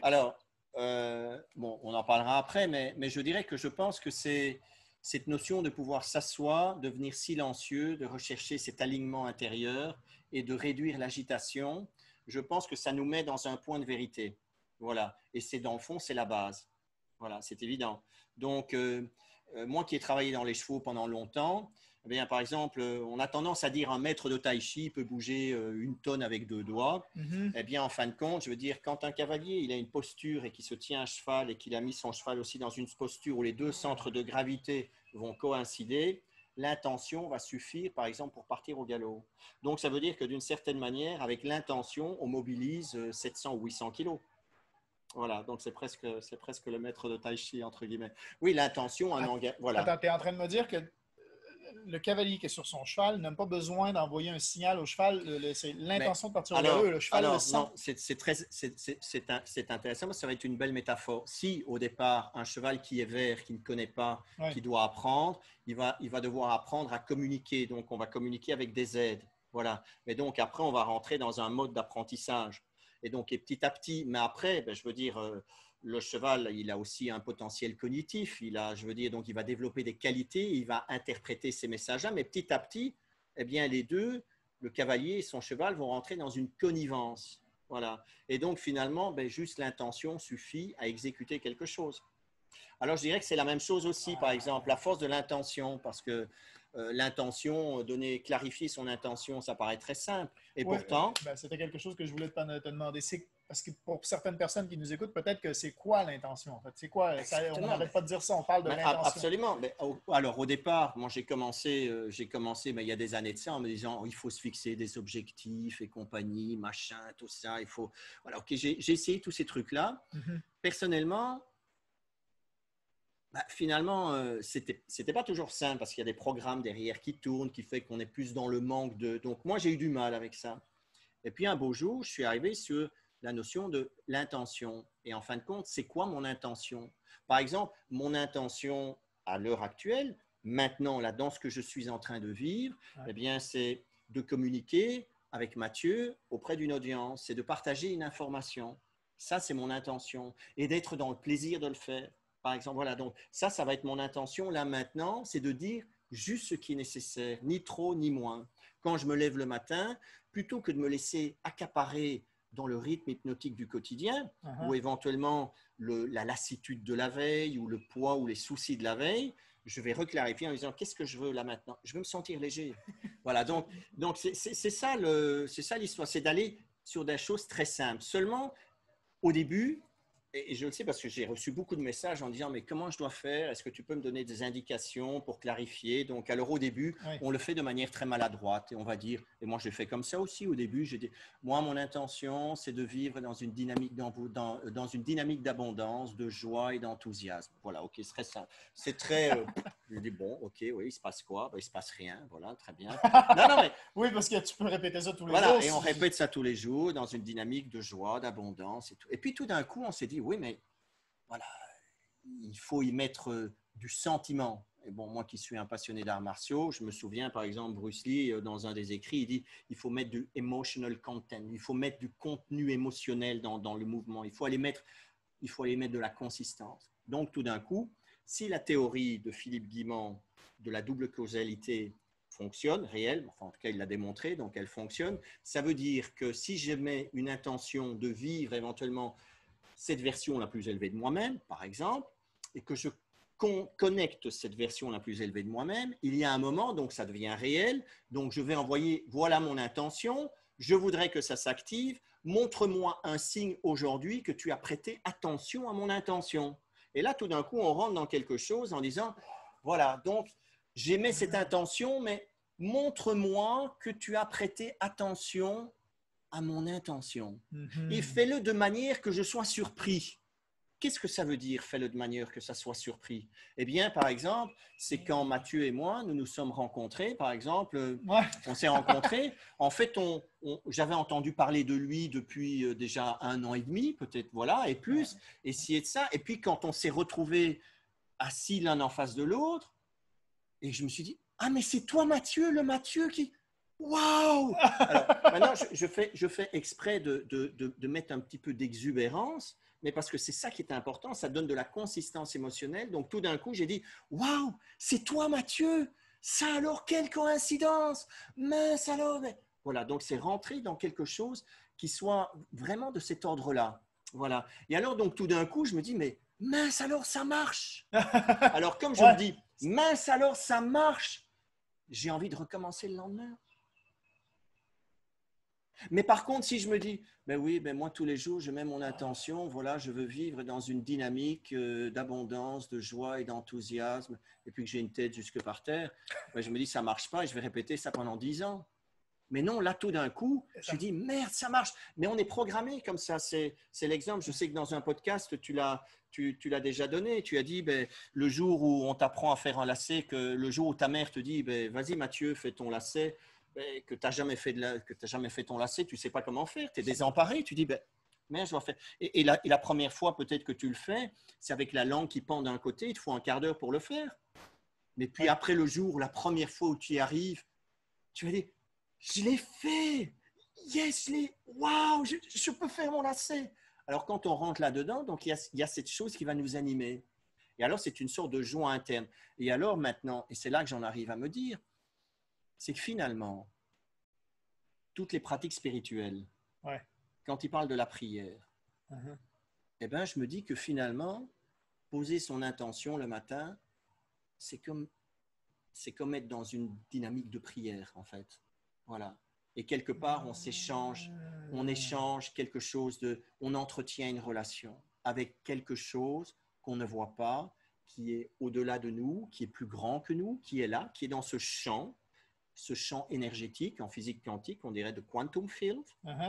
Alors, on en parlera après, mais je dirais que je pense que c'est cette notion de pouvoir s'asseoir, de devenir silencieux, de rechercher cet alignement intérieur et de réduire l'agitation. Je pense que ça nous met dans un point de vérité. Voilà. Et c'est dans le fond, c'est la base. Voilà, c'est évident. Donc, moi qui ai travaillé dans les chevaux pendant longtemps, eh bien, par exemple, on a tendance à dire un maître de tai chi peut bouger 1 tonne avec 2 doigts. Mm-hmm. Eh bien, en fin de compte, je veux dire, quand un cavalier il a une posture et qu'il se tient à cheval et qu'il a mis son cheval aussi dans une posture où les deux centres de gravité vont coïncider, l'intention va suffire, par exemple, pour partir au galop. Donc, ça veut dire que d'une certaine manière, avec l'intention, on mobilise 700 ou 800 kilos. Voilà, donc c'est presque le maître de tai chi, entre guillemets. Oui, l'intention, un engagement. Voilà. Attends, tu es en train de me dire que le cavalier qui est sur son cheval n'a pas besoin d'envoyer un signal au cheval. C'est l'intention de partir au galop et le cheval le sent. Non, c'est intéressant, ça va être une belle métaphore. Si au départ, un cheval qui est vert, qui ne connaît pas, qui doit apprendre, il va devoir apprendre à communiquer. Donc, on va communiquer avec des aides. Voilà. Mais donc, après, on va rentrer dans un mode d'apprentissage. Et donc, et petit à petit, mais après, je veux dire, le cheval, il a aussi un potentiel cognitif. Donc, il va développer des qualités, il va interpréter ces messages-là. Mais petit à petit, eh bien, les deux, le cavalier et son cheval, vont rentrer dans une connivence. Voilà. Et donc, finalement, juste l'intention suffit à exécuter quelque chose. Alors, je dirais que c'est la même chose aussi, par exemple, la force de l'intention, parce que l'intention, clarifier son intention, ça paraît très simple. Et pourtant… c'était quelque chose que je voulais te demander. Parce que pour certaines personnes qui nous écoutent, peut-être que c'est quoi l'intention, en fait? C'est quoi? On n'arrête pas de dire ça, on parle de l'intention. Absolument. Alors, au départ, moi, j'ai commencé mais il y a des années de ça, en me disant il faut se fixer des objectifs et compagnie, machin, tout ça. Il faut… Voilà, ok, j'ai essayé tous ces trucs-là. Personnellement… finalement, c'était pas toujours simple parce qu'il y a des programmes derrière qui tournent, qui fait qu'on est plus dans le manque de… Donc, moi, j'ai eu du mal avec ça. Et puis, un beau jour, je suis arrivé sur la notion de l'intention. Et en fin de compte, c'est quoi mon intention? Par exemple, mon intention à l'heure actuelle, maintenant, là, dans ce que je suis en train de vivre, eh bien, c'est de communiquer avec Mathieu auprès d'une audience, c'est de partager une information. Ça, c'est mon intention. Et d'être dans le plaisir de le faire. Par exemple, voilà, donc ça va être mon intention là maintenant, c'est de dire juste ce qui est nécessaire, ni trop ni moins. Quand je me lève le matin, plutôt que de me laisser accaparer dans le rythme hypnotique du quotidien, ou éventuellement la lassitude de la veille, ou le poids ou les soucis de la veille, je vais reclarifier en disant qu'est-ce que je veux là maintenant? Je veux me sentir léger. Voilà, donc c'est ça l'histoire, c'est d'aller sur des choses très simples. Seulement, au début, et je le sais parce que j'ai reçu beaucoup de messages en disant mais comment je dois faire? Est-ce que tu peux me donner des indications pour clarifier? Donc, alors au début, on le fait de manière très maladroite et on va dire, et moi je l'ai fait comme ça aussi au début, j'ai dit, moi mon intention c'est de vivre dans une dynamique d'abondance, de joie et d'enthousiasme. Voilà, ok, c'est très simple. C'est très, je dis bon, ok, oui, il se passe quoi? Il se passe rien, voilà, très bien. Non, mais oui, parce que tu peux répéter ça tous les jours. Voilà, et on répète ça tous les jours dans une dynamique de joie, d'abondance et tout. Et puis tout d'un coup, on s'est dit, oui, mais voilà, il faut y mettre du sentiment. Et bon, moi qui suis un passionné d'arts martiaux, je me souviens par exemple, Bruce Lee, dans un des écrits, il dit il faut mettre du emotional content, il faut mettre du contenu émotionnel dans le mouvement, il faut aller mettre de la consistance. Donc tout d'un coup, si la théorie de Philippe Guimand de la double causalité fonctionne, réelle, enfin en tout cas il l'a démontré, donc elle fonctionne, ça veut dire que si je mets une intention de vivre éventuellement cette version la plus élevée de moi-même, par exemple, et que je connecte cette version la plus élevée de moi-même, il y a un moment, donc ça devient réel, donc je vais envoyer, voilà mon intention, je voudrais que ça s'active, montre-moi un signe aujourd'hui que tu as prêté attention à mon intention. Et là, tout d'un coup, on rentre dans quelque chose en disant, voilà, donc j'émets cette intention, mais montre-moi que tu as prêté attention à mon intention. Et fais-le de manière que je sois surpris. Qu'est-ce que ça veut dire, fais-le de manière que ça soit surpris? Eh bien, par exemple, c'est quand Mathieu et moi, nous nous sommes rencontrés, par exemple, on s'est rencontrés. En fait, j'avais entendu parler de lui depuis déjà 1 an et demi, peut-être, voilà, et plus, et ci et de ça. Et puis, quand on s'est retrouvés assis l'un en face de l'autre, et je me suis dit, ah, mais c'est toi, Mathieu, le Mathieu qui… Waouh! Alors, maintenant, je fais exprès de mettre un petit peu d'exubérance, mais parce que c'est ça qui est important, ça donne de la consistance émotionnelle. Donc, tout d'un coup, j'ai dit, waouh, c'est toi, Mathieu! Ça alors, quelle coïncidence! Mince alors! Voilà, donc c'est rentrer dans quelque chose qui soit vraiment de cet ordre-là. Voilà. Et alors, donc, tout d'un coup, je me dis, mais mince alors, ça marche! Alors, comme je me dis, mince alors, ça marche! J'ai envie de recommencer le lendemain. Mais par contre, si je me dis, ben oui, ben moi tous les jours, je mets mon intention, voilà, je veux vivre dans une dynamique d'abondance, de joie et d'enthousiasme, et puis que j'ai une tête jusque par terre, ben je me dis, ça marche pas et je vais répéter ça pendant 10 ans. Mais non, là, tout d'un coup, je dis, merde, ça marche. Mais on est programmé comme ça. C'est l'exemple. Je sais que dans un podcast, tu l'as déjà donné. Tu as dit, ben, le jour où on t'apprend à faire un lacet, que le jour où ta mère te dit, ben, vas-y Mathieu, fais ton lacet, ben, que tu n'as jamais fait ton lacet, tu ne sais pas comment faire. Tu es désemparé. Tu dis, ben, merde, je dois faire. Et la première fois, peut-être que tu le fais, c'est avec la langue qui pend d'un côté. Il te faut un quart d'heure pour le faire. Mais puis après le jour, la première fois où tu y arrives, tu vas dire, je l'ai fait! Yes, waouh, je peux faire mon lacet! Alors, quand on rentre là-dedans, donc il y a cette chose qui va nous animer. Et alors, c'est une sorte de joie interne. Et alors, maintenant, et c'est là que j'en arrive à me dire, c'est que finalement, toutes les pratiques spirituelles, quand ils parlent de la prière, eh ben, je me dis que finalement, poser son intention le matin, c'est comme être dans une dynamique de prière, en fait. Voilà. Et quelque part, on échange quelque chose on entretient une relation avec quelque chose qu'on ne voit pas, qui est au-delà de nous, qui est plus grand que nous, qui est là, qui est dans ce champ énergétique en physique quantique, on dirait de quantum field.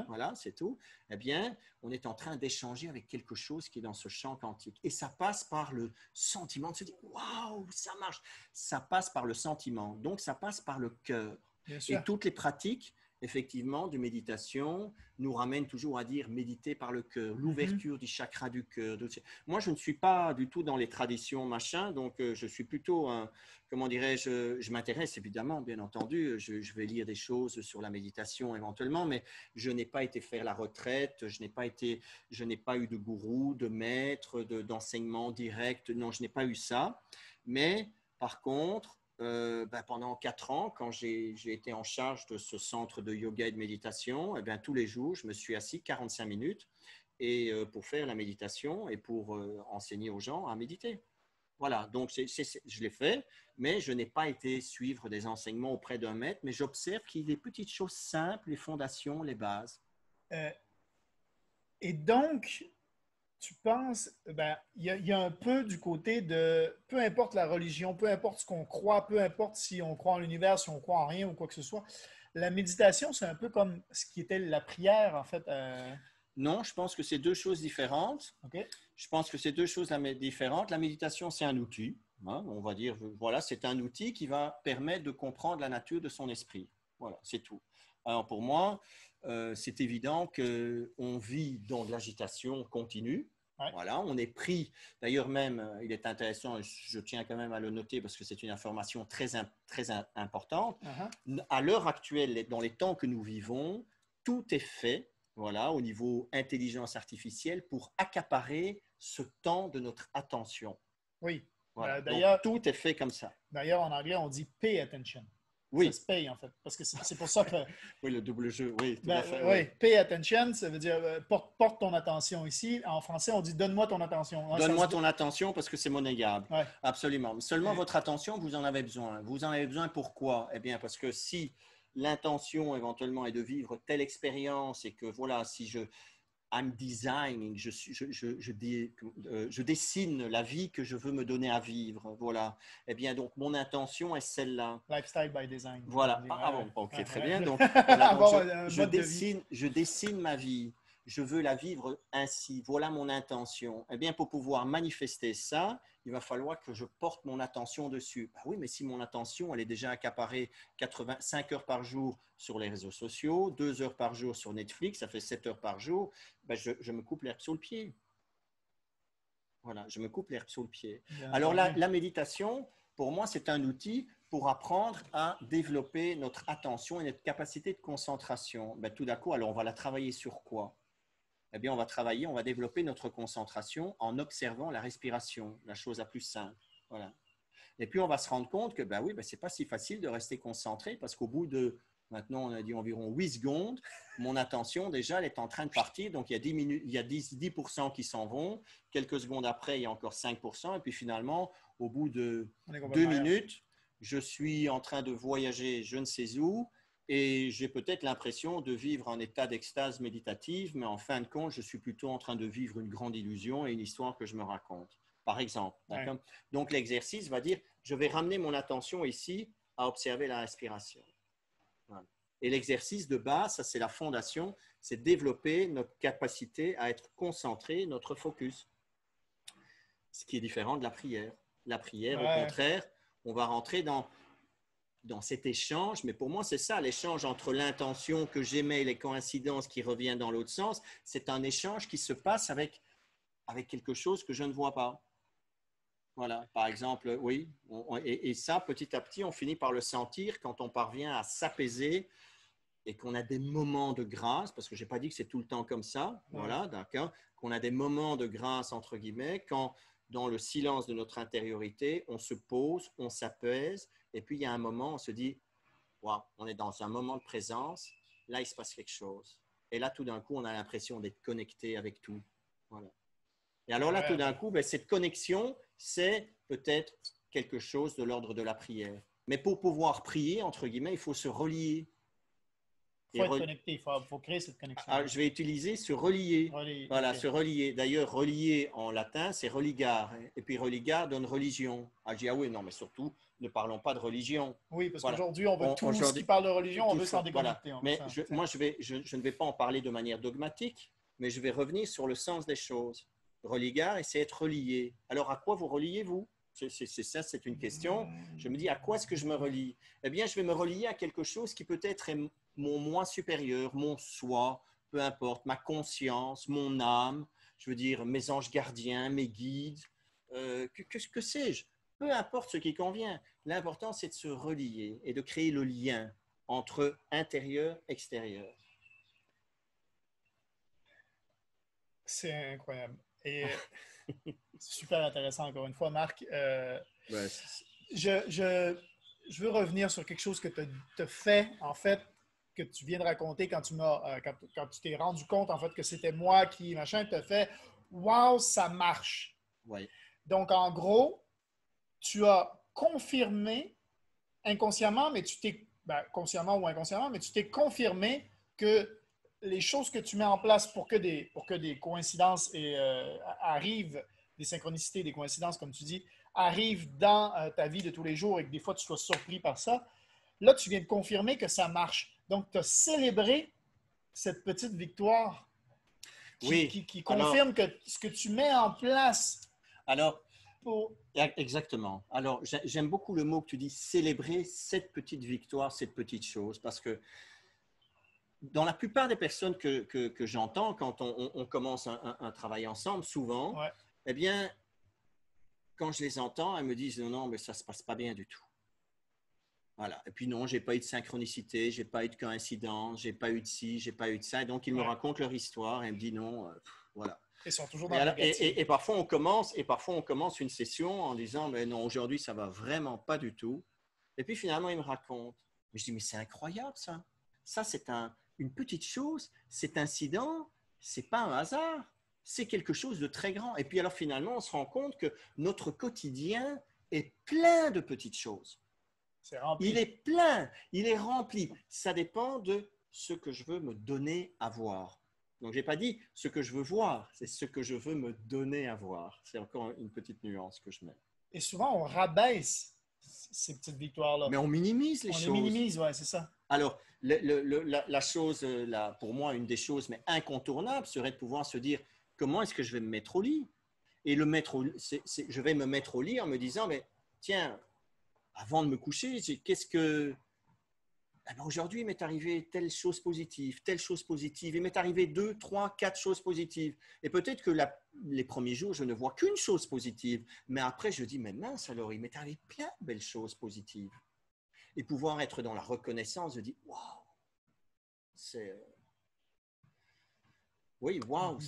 Voilà, c'est tout. Eh bien, on est en train d'échanger avec quelque chose qui est dans ce champ quantique. Et ça passe par le sentiment de se dire, waouh, ça marche. Ça passe par le sentiment. Donc, ça passe par le cœur. Et toutes les pratiques, effectivement, de méditation nous ramènent toujours à dire méditer par le cœur, l'ouverture du chakra du cœur. Moi, je ne suis pas du tout dans les traditions machin, donc je suis plutôt, comment dirais-je, je m'intéresse évidemment, bien entendu, je vais lire des choses sur la méditation éventuellement, mais je n'ai pas été faire la retraite, je n'ai pas eu de gourou, de maître, d'enseignement direct, non, je n'ai pas eu ça. Mais par contre, pendant 4 ans, quand j'ai été en charge de ce centre de yoga et de méditation, tous les jours, je me suis assis 45 minutes pour faire la méditation et pour enseigner aux gens à méditer. Voilà, donc je l'ai fait, mais je n'ai pas été suivre des enseignements auprès d'un maître, mais j'observe qu'il y a des petites choses simples, les fondations, les bases. Et donc, tu penses, il y a un peu du côté de, peu importe la religion, peu importe ce qu'on croit, peu importe si on croit en l'univers, si on croit en rien ou quoi que ce soit, la méditation, c'est un peu comme ce qui était la prière, en fait. Non, je pense que c'est deux choses différentes. Okay. Je pense que c'est deux choses différentes. La méditation, c'est un outil. On va dire, voilà, c'est un outil qui va permettre de comprendre la nature de son esprit. Voilà, c'est tout. Alors pour moi, c'est évident qu'on vit dans de l'agitation continue. Ouais. Voilà, on est pris. D'ailleurs même, il est intéressant, je tiens quand même à le noter parce que c'est une information très importante. À l'heure actuelle, dans les temps que nous vivons, tout est fait, voilà, au niveau intelligence artificielle pour accaparer ce temps de notre attention. Oui. Voilà. Donc, tout est fait comme ça. D'ailleurs, en anglais, on dit pay attention. Oui. Ça se paye, en fait. Parce que c'est pour ça que. Oui, le double jeu. Oui, tout à fait. Oui, pay attention, ça veut dire porte ton attention ici. En français, on dit donne-moi ton attention. Donne-moi ton attention parce que c'est monnayable. Ouais. Absolument. Seulement votre attention, vous en avez besoin. Vous en avez besoin pourquoi? Eh bien, parce que si l'intention éventuellement est de vivre telle expérience et que voilà, si I'm designing, je dessine la vie que je veux me donner à vivre, voilà. Eh bien, donc, mon intention est celle-là. Lifestyle by design. Voilà. Bon, ok, très bien. Donc, voilà, donc je dessine ma vie. Je veux la vivre ainsi. Voilà mon intention. Eh bien, pour pouvoir manifester ça, il va falloir que je porte mon attention dessus. Bah oui, mais si mon attention, elle est déjà accaparée 5 heures par jour sur les réseaux sociaux, 2 heures par jour sur Netflix, ça fait 7 heures par jour, bah je me coupe l'herbe sous le pied. Voilà, je me coupe l'herbe sous le pied. Alors, la méditation, pour moi, c'est un outil pour apprendre à développer notre attention et notre capacité de concentration. Ben, tout d'un coup, alors on va la travailler sur quoi? Eh bien, on va développer notre concentration en observant la respiration, la chose la plus simple. Voilà. Et puis, on va se rendre compte que, c'est pas si facile de rester concentré parce qu'au bout de, maintenant, on a dit environ 8 secondes, mon attention, déjà, elle est en train de partir. Donc, il y a 10% qui s'en vont. Quelques secondes après, il y a encore 5%. Et puis, finalement, au bout de 2 minutes, je suis en train de voyager je ne sais où. et j'ai peut-être l'impression de vivre un état d'extase méditative, mais en fin de compte, je suis plutôt en train de vivre une grande illusion et une histoire que je me raconte, par exemple. Ouais. Donc, l'exercice va dire, je vais ramener mon attention ici à observer la respiration. Voilà. Et l'exercice de base, ça c'est la fondation, c'est développer notre capacité à être concentré, notre focus. Ce qui est différent de la prière. La prière, au contraire, on va rentrer dans cet échange, mais pour moi, c'est ça, l'échange entre l'intention que j'émets et les coïncidences qui reviennent dans l'autre sens, c'est un échange qui se passe avec quelque chose que je ne vois pas. Voilà, par exemple, oui, et ça, petit à petit, on finit par le sentir quand on parvient à s'apaiser et qu'on a des moments de grâce, parce que je n'ai pas dit que c'est tout le temps comme ça, voilà, d'accord, qu'on a des moments de grâce, entre guillemets, quand dans le silence de notre intériorité, on se pose, on s'apaise, et puis il y a un moment, on se dit, wow, on est dans un moment de présence, là, il se passe quelque chose. Et là, tout d'un coup, on a l'impression d'être connecté avec tout. Voilà. Et alors là, tout d'un coup, cette connexion, c'est peut-être quelque chose de l'ordre de la prière. Mais pour pouvoir prier, entre guillemets, il faut se relier. Il faut être connecté, il faut créer cette connexion. Je vais utiliser se relier. Voilà, okay. Se relier. D'ailleurs, relier en latin, c'est religare. Et puis religare donne religion. Je dis, ah oui, non, mais surtout, ne parlons pas de religion. Oui, parce qu'aujourd'hui, on veut tout ce qui parle de religion, on veut s'en déconnecter. Voilà. Mais je ne vais pas en parler de manière dogmatique, mais je vais revenir sur le sens des choses. Religare, et c'est être relié. Alors, à quoi vous reliez-vous? C'est ça, c'est une question. Je me dis, à quoi est-ce que je me relie? Eh bien, je vais me relier à quelque chose qui peut-être est mon moi supérieur, mon soi, peu importe, ma conscience, mon âme, je veux dire, mes anges gardiens, mes guides, que sais-je? Peu importe ce qui convient. L'important, c'est de se relier et de créer le lien entre intérieur et extérieur. C'est incroyable. Et super intéressant, encore une fois, Marc. Je veux revenir sur quelque chose que tu as fait, en fait, que tu viens de raconter quand tu t'es rendu compte, en fait, que c'était moi qui, machin, tu as fait « Wow, ça marche! » Oui. Donc, en gros, tu as confirmé inconsciemment, mais consciemment ou inconsciemment, mais tu t'es confirmé que les choses que tu mets en place pour que des coïncidences arrivent, des synchronicités, des coïncidences, comme tu dis, arrivent dans ta vie de tous les jours et que des fois tu sois surpris par ça, là, tu viens de confirmer que ça marche. Donc, tu as célébré cette petite victoire qui confirme que ce que tu mets en place. Exactement. Alors, j'aime beaucoup le mot que tu dis, célébrer cette petite victoire, cette petite chose, parce que dans la plupart des personnes que j'entends, quand on commence un travail ensemble, souvent, eh bien, quand je les entends, elles me disent non, mais ça ne se passe pas bien du tout. Voilà. Et puis non, je n'ai pas eu de synchronicité, je n'ai pas eu de coïncidence, je n'ai pas eu de ci, je n'ai pas eu de ça. Et donc, ils me racontent leur histoire et elles me disent non, voilà. Ils sont toujours dans le négatif. Et parfois, on commence une session en disant mais non, aujourd'hui, ça ne va vraiment pas du tout. Et puis finalement, ils me racontent. Mais je dis mais c'est incroyable ça. Ça, c'est une petite chose, cet incident, ce n'est pas un hasard. C'est quelque chose de très grand. Et puis alors finalement, on se rend compte que notre quotidien est plein de petites choses. Il est plein, il est rempli. Ça dépend de ce que je veux me donner à voir. Donc, je n'ai pas dit ce que je veux voir, c'est ce que je veux me donner à voir. C'est encore une petite nuance que je mets. Et souvent, on rabaisse ces petites victoires-là. Mais on minimise les choses. On les minimise, oui, c'est ça. Alors, la chose, pour moi, une des choses mais incontournables serait de pouvoir se dire comment est-ce que je vais me mettre au lit? Et je vais me mettre au lit en me disant, mais tiens, avant de me coucher, qu'est-ce que… Aujourd'hui, il m'est arrivé telle chose positive. Il m'est arrivé 2, 3, 4 choses positives. Et peut-être que les premiers jours, je ne vois qu'une chose positive. Mais après, je dis, mais mince, alors, il m'est arrivé plein de belles choses positives. Et pouvoir être dans la reconnaissance, je dis, waouh, c'est… Oui, waouh.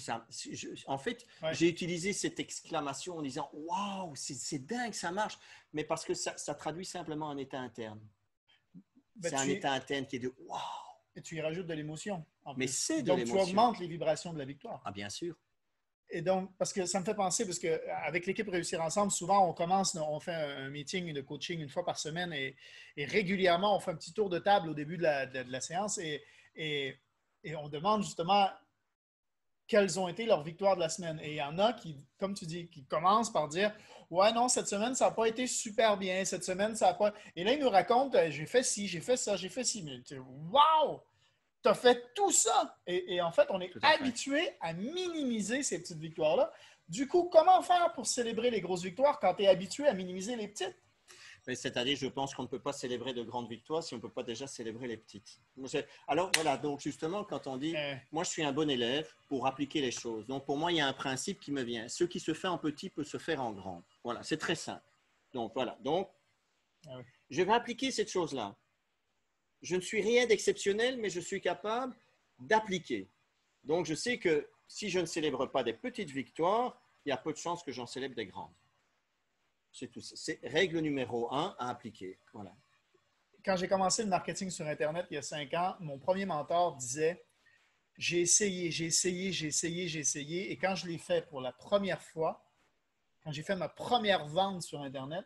En fait, j'ai utilisé cette exclamation en disant, waouh, c'est dingue, ça marche. Mais parce que ça traduit simplement un état interne. C'est un état interne qui est de waouh. Et tu y rajoutes de l'émotion. Mais c'est de donc, l'émotion. tu augmentes les vibrations de la victoire. Ah, bien sûr. Et donc, parce que ça me fait penser, parce qu'avec l'équipe Réussir Ensemble, souvent, on fait un meeting de coaching une fois par semaine et régulièrement, on fait un petit tour de table au début de la séance et, et on demande justement quelles ont été leurs victoires de la semaine. Et il y en a qui, comme tu dis, qui commencent par dire ouais, non, cette semaine, ça n'a pas été super bien. Cette semaine, ça n'a pas. Et là, ils nous racontent j'ai fait ci, j'ai fait ça, j'ai fait ci. Mais wow! Tu as fait tout ça! Et en fait, on est Tout à fait. habitué à minimiser ces petites victoires-là. Du coup, comment faire pour célébrer les grosses victoires quand tu es habitué à minimiser les petites? Mais c'est-à-dire, je pense qu'on ne peut pas célébrer de grandes victoires si on ne peut pas déjà célébrer les petites. Alors voilà, donc justement, quand on dit, moi je suis un bon élève pour appliquer les choses. Donc pour moi, il y a un principe qui me vient. Ce qui se fait en petit peut se faire en grand. Voilà, c'est très simple. Donc voilà, donc je vais appliquer cette chose-là. Je ne suis rien d'exceptionnel, mais je suis capable d'appliquer. Donc je sais que si je ne célèbre pas des petites victoires, il y a peu de chances que j'en célèbre des grandes. C'est tout. C'est règle numéro 1 à appliquer. Voilà. Quand j'ai commencé le marketing sur Internet il y a 5 ans, mon premier mentor disait j'ai essayé, j'ai essayé, j'ai essayé, j'ai essayé. Et quand je l'ai fait pour la première fois, quand j'ai fait ma première vente sur Internet,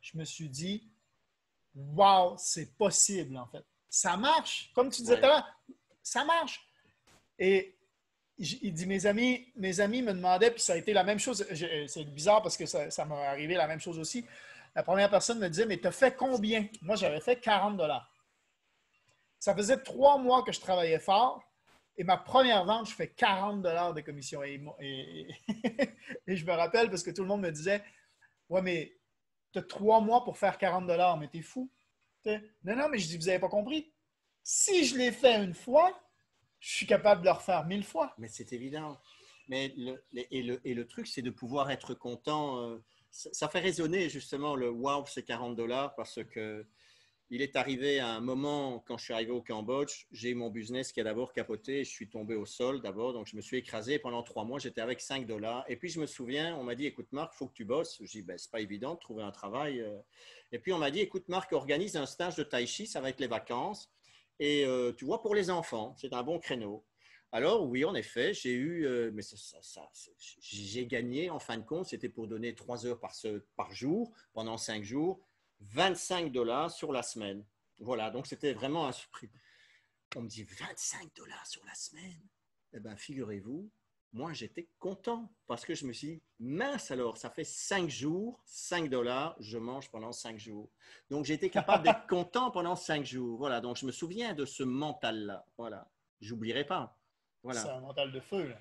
je me suis dit wow, c'est possible en fait. Ça marche. Comme tu disais tout à l'heure, ça marche. Et il dit mes amis me demandaient, puis ça a été la même chose. C'est bizarre parce que ça m'est arrivé la même chose aussi. La première personne me disait mais tu as fait combien? Moi, j'avais fait 40 $. Ça faisait 3 mois que je travaillais fort. Et ma première vente, je fais 40 $ de commission. Et je me rappelle parce que tout le monde me disait ouais, mais tu as 3 mois pour faire 40 $, mais t'es fou. Non, non, mais je dis vous n'avez pas compris. Si je l'ai fait une fois, je suis capable de le refaire 1000 fois. Mais c'est évident. Mais le truc, c'est de pouvoir être content. Ça fait résonner justement le wow, c'est 40 $ parce que il est arrivé à un moment, quand je suis arrivé au Cambodge, j'ai eu mon business qui a d'abord capoté et je suis tombé au sol d'abord. Donc, je me suis écrasé pendant 3 mois. J'étais avec 5 $. Et puis, je me souviens, on m'a dit écoute, Marc, il faut que tu bosses. Je dis ben, c'est pas évident de trouver un travail. Et puis, on m'a dit écoute, Marc, organise un stage de tai chi, ça va être les vacances. Et tu vois, pour les enfants, c'est un bon créneau. Alors, oui, en effet, j'ai eu, mais j'ai gagné en fin de compte, c'était pour donner 3 heures par jour pendant 5 jours. 25 $ sur la semaine. Voilà, donc c'était vraiment un surprise. On me dit 25 $ sur la semaine. Eh bien, figurez-vous, moi j'étais content parce que je me suis dit, mince alors, ça fait 5 jours, 5 $, je mange pendant 5 jours. Donc j'étais capable d'être content pendant 5 jours. Voilà, donc je me souviens de ce mental-là. Voilà, j'oublierai pas. Voilà. C'est un mental de feu, là.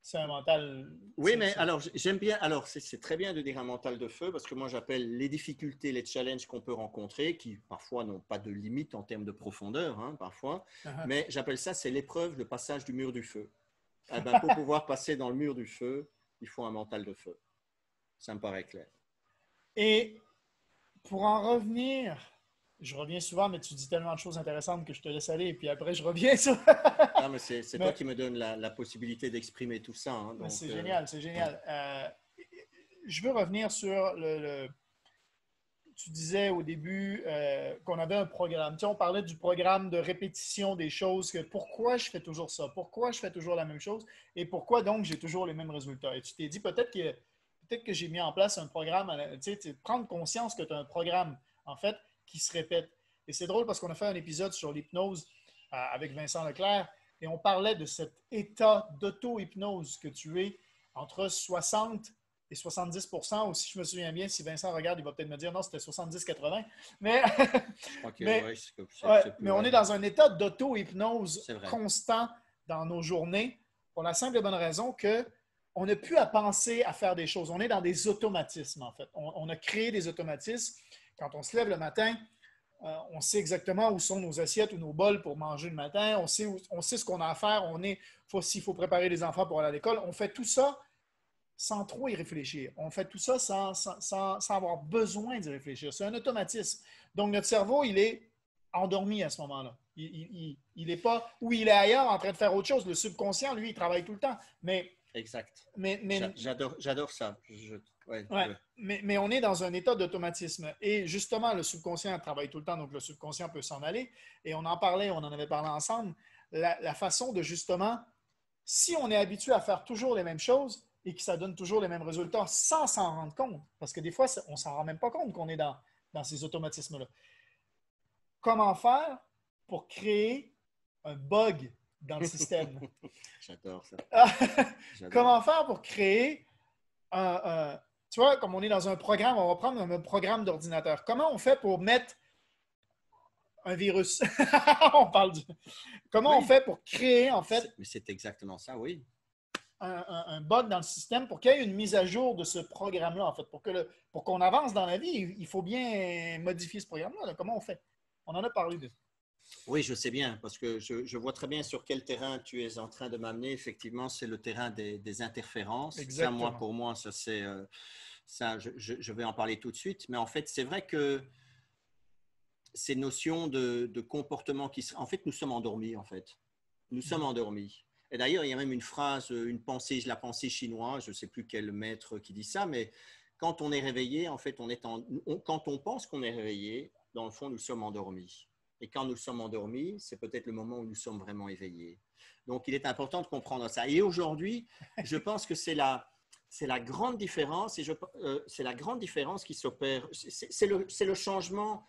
C'est un mental. Oui, mais alors j'aime bien. Alors c'est très bien de dire un mental de feu parce que moi j'appelle les difficultés, les challenges qu'on peut rencontrer, qui parfois n'ont pas de limite en termes de profondeur, hein, parfois. Mais j'appelle ça c'est l'épreuve, le passage du mur du feu. Eh ben, pour pouvoir passer dans le mur du feu, il faut un mental de feu. Ça me paraît clair. Et pour en revenir, je reviens souvent, mais tu dis tellement de choses intéressantes que je te laisse aller et puis après je reviens sur. Non, mais c'est toi qui me donne la possibilité d'exprimer tout ça. Hein, donc, c'est génial, c'est génial. Je veux revenir sur tu disais au début qu'on avait un programme. Tu sais, on parlait du programme de répétition des choses, que pourquoi je fais toujours ça, pourquoi je fais toujours la même chose et pourquoi donc j'ai toujours les mêmes résultats. Et tu t'es dit peut-être que j'ai mis en place un programme, tu sais, prendre conscience que tu as un programme, en fait, qui se répète. Et c'est drôle parce qu'on a fait un épisode sur l'hypnose avec Vincent Leclerc et on parlait de cet état d'auto-hypnose que tu es entre 60 et 70 %, ou si je me souviens bien, si Vincent regarde, il va peut-être me dire non, c'était 70-80. Mais, mais on est dans un état d'auto-hypnose constant dans nos journées pour la simple et bonne raison qu'on n'a plus à penser à faire des choses. On est dans des automatismes, en fait. On a créé des automatismes. Quand on se lève le matin, on sait exactement où sont nos assiettes ou nos bols pour manger le matin. On sait ce qu'on a à faire. S'il faut préparer les enfants pour aller à l'école, on fait tout ça sans trop y réfléchir. On fait tout ça sans avoir besoin d'y réfléchir. C'est un automatisme. Donc, notre cerveau, il est endormi à ce moment-là. Il n'est pas, ou il est ailleurs en train de faire autre chose. Le subconscient, lui, il travaille tout le temps. Exact. Mais j'adore ça. Mais on est dans un état d'automatisme. Et justement, le subconscient travaille tout le temps, donc le subconscient peut s'en aller. Et on en avait parlé ensemble. La façon de justement si on est habitué à faire toujours les mêmes choses et que ça donne toujours les mêmes résultats sans s'en rendre compte, parce que des fois, on ne s'en rend même pas compte qu'on est dans ces automatismes-là. Comment faire pour créer un bug dans le système? J'adore ça. Comment faire pour créer tu vois, comme on est dans un programme, on va prendre un programme d'ordinateur. Comment on fait pour mettre un virus? On parle Comment on Oui, fait pour créer, en fait, mais c'est exactement ça, oui. un bug dans le système pour qu'il y ait une mise à jour de ce programme-là, en fait. Pour qu'on avance dans la vie, il faut bien modifier ce programme-là. Là. Comment on fait? On en a parlé de Oui, je sais bien, parce que je vois très bien sur quel terrain tu es en train de m'amener. Effectivement, c'est le terrain des interférences. Ça, exactement. pour moi, ça, c'est ça, je vais en parler tout de suite. Mais en fait, c'est vrai que ces notions de comportement en fait, nous sommes endormis, en fait. Nous sommes endormis. Et d'ailleurs, il y a même une phrase, une pensée, la pensée chinoise, je ne sais plus quel maître qui dit ça, mais quand on est réveillé, en fait, quand on pense qu'on est réveillé, dans le fond, nous sommes endormis. Et quand nous sommes endormis, c'est peut-être le moment où nous sommes vraiment éveillés. Donc, il est important de comprendre ça. Et aujourd'hui, je pense que c'est la grande différence, c'est la grande différence qui s'opère. C'est le changement,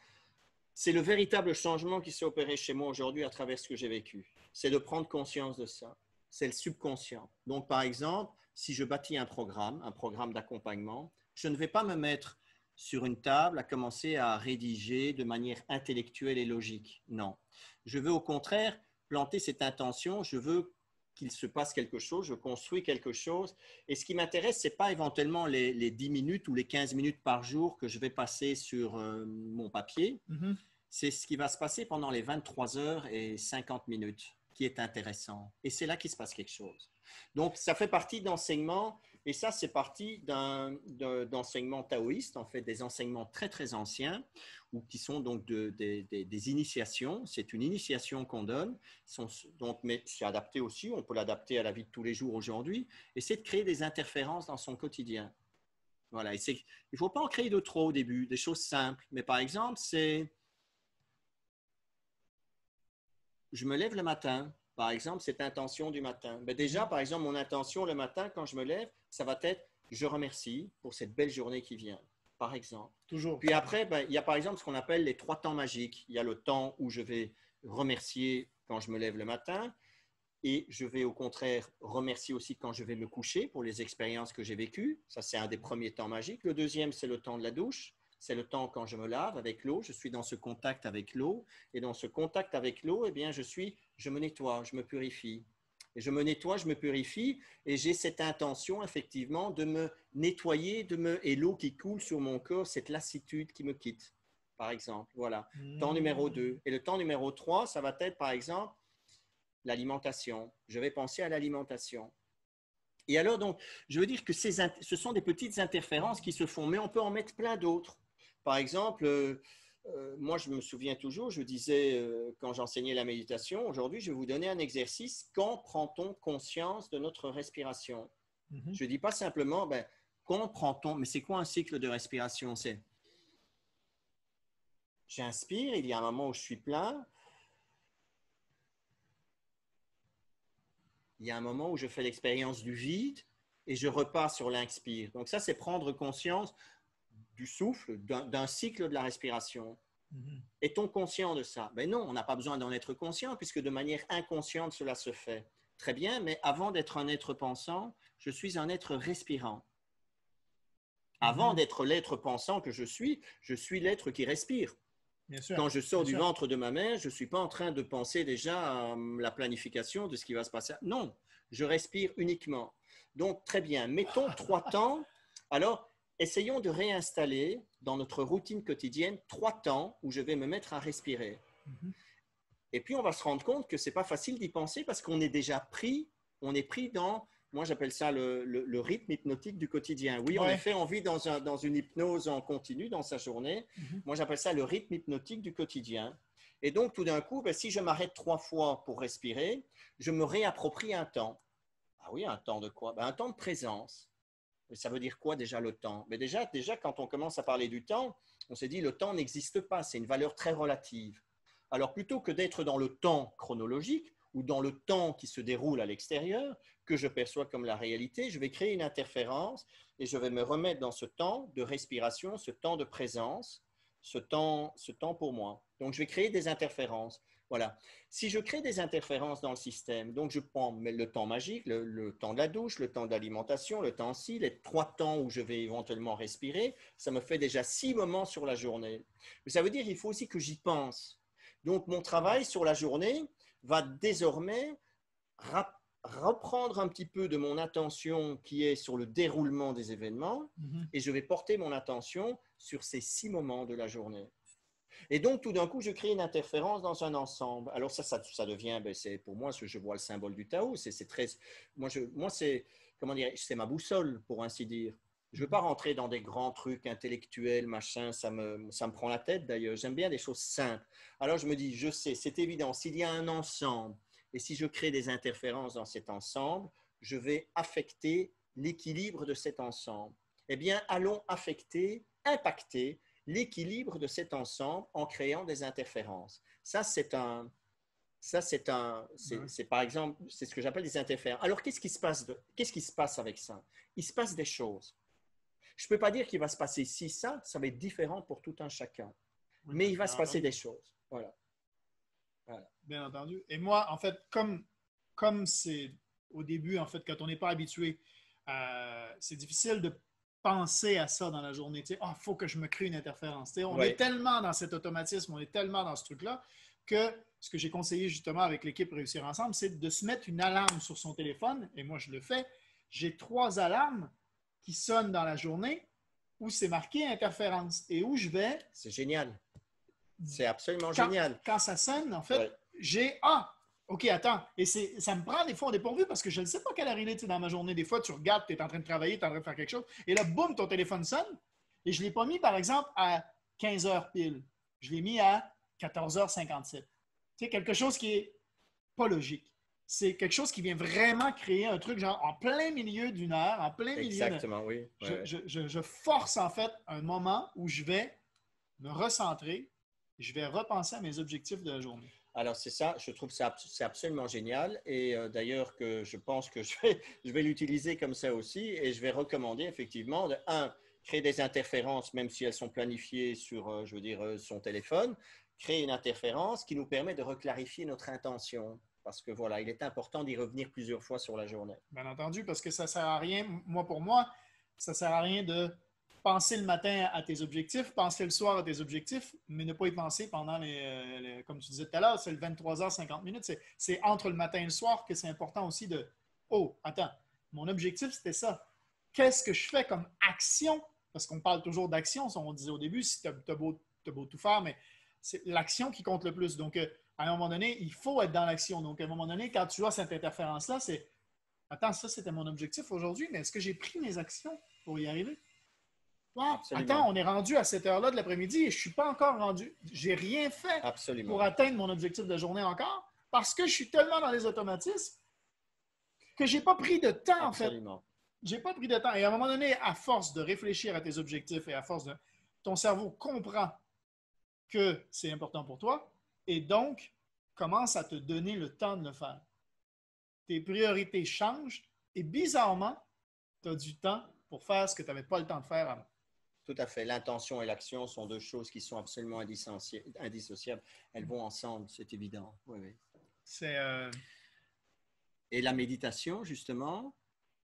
c'est le véritable changement qui s'est opéré chez moi aujourd'hui à travers ce que j'ai vécu. C'est de prendre conscience de ça. C'est le subconscient. Donc, par exemple, si je bâtis un programme d'accompagnement, je ne vais pas me mettre sur une table à commencer à rédiger de manière intellectuelle et logique. Non. Je veux au contraire planter cette intention. Je veux qu'il se passe quelque chose, je construis quelque chose. Et ce qui m'intéresse, ce n'est pas éventuellement les 10 minutes ou les 15 minutes par jour que je vais passer sur mon papier. Mm-hmm. C'est ce qui va se passer pendant les 23 heures et 50 minutes qui est intéressant. Et c'est là qu'il se passe quelque chose. Donc, ça fait partie d'enseignements, et ça, c'est partie d'enseignements taoïstes, en fait, des enseignements très, très anciens, ou qui sont donc des initiations. C'est une initiation qu'on donne, donc, mais c'est adapté aussi, on peut l'adapter à la vie de tous les jours aujourd'hui, et c'est de créer des interférences dans son quotidien. Voilà, et il ne faut pas en créer de trop au début, des choses simples. Mais par exemple, je me lève le matin, par exemple, cette intention du matin. Mais déjà, par exemple, mon intention le matin, quand je me lève, ça va être je remercie pour cette belle journée qui vient, par exemple. Toujours. Puis après, il y a par exemple ce qu'on appelle les 3 temps magiques. Il y a le temps où je vais remercier quand je me lève le matin et je vais au contraire remercier aussi quand je vais me coucher pour les expériences que j'ai vécues. Ça, c'est un des premiers temps magiques. Le deuxième, c'est le temps de la douche. C'est le temps quand je me lave avec l'eau, je suis dans ce contact avec l'eau. Et dans ce contact avec l'eau, eh bien, je me nettoie, je me purifie. Et je me nettoie, je me purifie, et j'ai cette intention, effectivement, de me nettoyer, et l'eau qui coule sur mon corps, cette lassitude qui me quitte, par exemple. Voilà. Temps numéro 2. Et le temps numéro 3, ça va être, par exemple, l'alimentation. Je vais penser à l'alimentation. Et alors, donc, je veux dire que ce sont des petites interférences qui se font, mais on peut en mettre plein d'autres. Par exemple, moi, je me souviens toujours, je disais quand j'enseignais la méditation, aujourd'hui, je vais vous donner un exercice. Quand prend-on conscience de notre respiration? Mm-hmm. Je ne dis pas simplement, quand prend-on, mais c'est quoi un cycle de respiration? C'est j'inspire, il y a un moment où je suis plein, il y a un moment où je fais l'expérience du vide et je repars sur l'inspire. Donc ça, c'est prendre conscience du souffle, d'un cycle de la respiration. Mm-hmm. Est-on conscient de ça? Ben non, on n'a pas besoin d'en être conscient puisque de manière inconsciente, cela se fait. Très bien, mais avant d'être un être pensant, je suis un être respirant. Avant d'être l'être pensant que je suis l'être qui respire. Bien sûr. Quand je sors du ventre de ma mère, je ne suis pas en train de penser déjà à la planification de ce qui va se passer. Non, je respire uniquement. Donc, très bien, mettons 3 temps. Alors, essayons de réinstaller dans notre routine quotidienne 3 temps où je vais me mettre à respirer. Et puis, on va se rendre compte que ce n'est pas facile d'y penser parce qu'on est déjà pris, on est pris dans, moi j'appelle ça le rythme hypnotique du quotidien. Oui, en effet, on vit dans une hypnose en continu dans sa journée. Moi j'appelle ça le rythme hypnotique du quotidien. Et donc, tout d'un coup, si je m'arrête 3 fois pour respirer, je me réapproprie un temps. Ah oui, un temps de quoi? Un temps de présence. Et ça veut dire quoi déjà le temps? Mais déjà, quand on commence à parler du temps, on s'est dit le temps n'existe pas, c'est une valeur très relative. Alors plutôt que d'être dans le temps chronologique, ou dans le temps qui se déroule à l'extérieur, que je perçois comme la réalité, je vais créer une interférence et je vais me remettre dans ce temps de respiration, ce temps de présence, ce temps pour moi. Donc, je vais créer des interférences. Voilà. Si je crée des interférences dans le système, donc je prends le temps magique, le temps de la douche, le temps de l'alimentation, le temps ci, les 3 temps où je vais éventuellement respirer, ça me fait déjà 6 moments sur la journée. Mais ça veut dire qu'il faut aussi que j'y pense. Donc, mon travail sur la journée va désormais reprendre un petit peu de mon attention qui est sur le déroulement des événements et je vais porter mon attention sur ces 6 moments de la journée. Et donc, tout d'un coup, je crée une interférence dans un ensemble. Alors ça devient, c'est pour moi, je vois le symbole du Tao. C'est très, moi, c'est, comment dire, c'est ma boussole, pour ainsi dire. Je ne veux pas rentrer dans des grands trucs intellectuels, machin, ça me prend la tête d'ailleurs. J'aime bien des choses simples. Alors je me dis, je sais, c'est évident, s'il y a un ensemble, et si je crée des interférences dans cet ensemble, je vais affecter l'équilibre de cet ensemble. Eh bien, allons affecter, impacter l'équilibre de cet ensemble en créant des interférences. C'est par exemple, c'est ce que j'appelle des interférences. Alors, qu'est-ce qui se passe avec ça? Il se passe des choses. Je ne peux pas dire qu'il va se passer ci, ça va être différent pour tout un chacun. Oui, mais il va se passer des choses. Voilà. Bien entendu. Et moi, en fait, comme c'est au début, en fait, quand on n'est pas habitué, c'est difficile de penser à ça dans la journée. Tu sais, faut que je me crée une interférence. Tu sais, on est tellement dans cet automatisme, on est tellement dans ce truc-là que ce que j'ai conseillé justement avec l'équipe Réussir Ensemble, c'est de se mettre une alarme sur son téléphone. Et moi, je le fais. J'ai 3 alarmes qui sonnent dans la journée où c'est marqué interférence et où je vais. C'est génial. C'est absolument génial. Quand ça sonne, en fait, j'ai OK, attends. Et ça me prend des fois au dépourvu parce que je ne sais pas quelle heure il est dans ma journée. Des fois, tu regardes, tu es en train de travailler, tu es en train de faire quelque chose. Et là, boum, ton téléphone sonne. Et je ne l'ai pas mis, par exemple, à 15 heures pile. Je l'ai mis à 14h57. Tu sais, quelque chose qui n'est pas logique. C'est quelque chose qui vient vraiment créer un truc genre en plein milieu d'une heure, en plein milieu. Exactement, oui. Je force en fait un moment où je vais me recentrer, je vais repenser à mes objectifs de la journée. Alors, c'est ça, je trouve que c'est absolument génial et d'ailleurs que je pense que je vais l'utiliser comme ça aussi et je vais recommander effectivement de, créer des interférences, même si elles sont planifiées sur, son téléphone, créer une interférence qui nous permet de reclarifier notre intention parce que voilà, il est important d'y revenir plusieurs fois sur la journée. Bien entendu, parce que ça ne sert à rien, pour moi, ça ne sert à rien de penser le matin à tes objectifs, penser le soir à tes objectifs, mais ne pas y penser pendant comme tu disais tout à l'heure, c'est le 23h50. C'est entre le matin et le soir que c'est important aussi de « Oh, attends, mon objectif, c'était ça. Qu'est-ce que je fais comme action? » Parce qu'on parle toujours d'action, on disait au début, si tu as beau tout faire, mais c'est l'action qui compte le plus. Donc, à un moment donné, il faut être dans l'action. Donc, à un moment donné, quand tu as cette interférence-là, c'est « Attends, ça, c'était mon objectif aujourd'hui, mais est-ce que j'ai pris mes actions pour y arriver? » Attends, on est rendu à cette heure-là de l'après-midi et je ne suis pas encore rendu. Je n'ai rien fait pour atteindre mon objectif de journée encore parce que je suis tellement dans les automatismes que je n'ai pas pris de temps, en fait. Je n'ai pas pris de temps. Et à un moment donné, à force de réfléchir à tes objectifs et à force de... Ton cerveau comprend que c'est important pour toi et donc commence à te donner le temps de le faire. Tes priorités changent et bizarrement, tu as du temps pour faire ce que tu n'avais pas le temps de faire avant. Tout à fait. L'intention et l'action sont 2 choses qui sont absolument indissociables. Elles vont ensemble, c'est évident. Oui. Et la méditation, justement,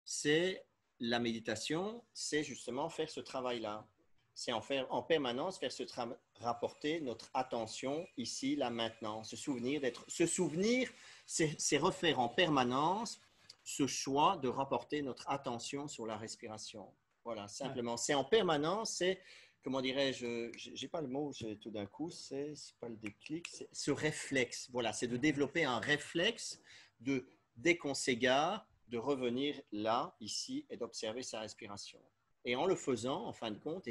c'est justement faire ce travail-là. C'est en permanence faire rapporter notre attention ici, là, maintenant. Se souvenir, c'est refaire en permanence ce choix de rapporter notre attention sur la respiration. Voilà, simplement. C'est en permanence, c'est, comment dirais-je, j'ai pas le mot, tout d'un coup, c'est pas le déclic, c'est ce réflexe. Voilà, c'est de développer un réflexe dès qu'on s'égare, de revenir là, ici, et d'observer sa respiration. Et en le faisant, en fin de compte,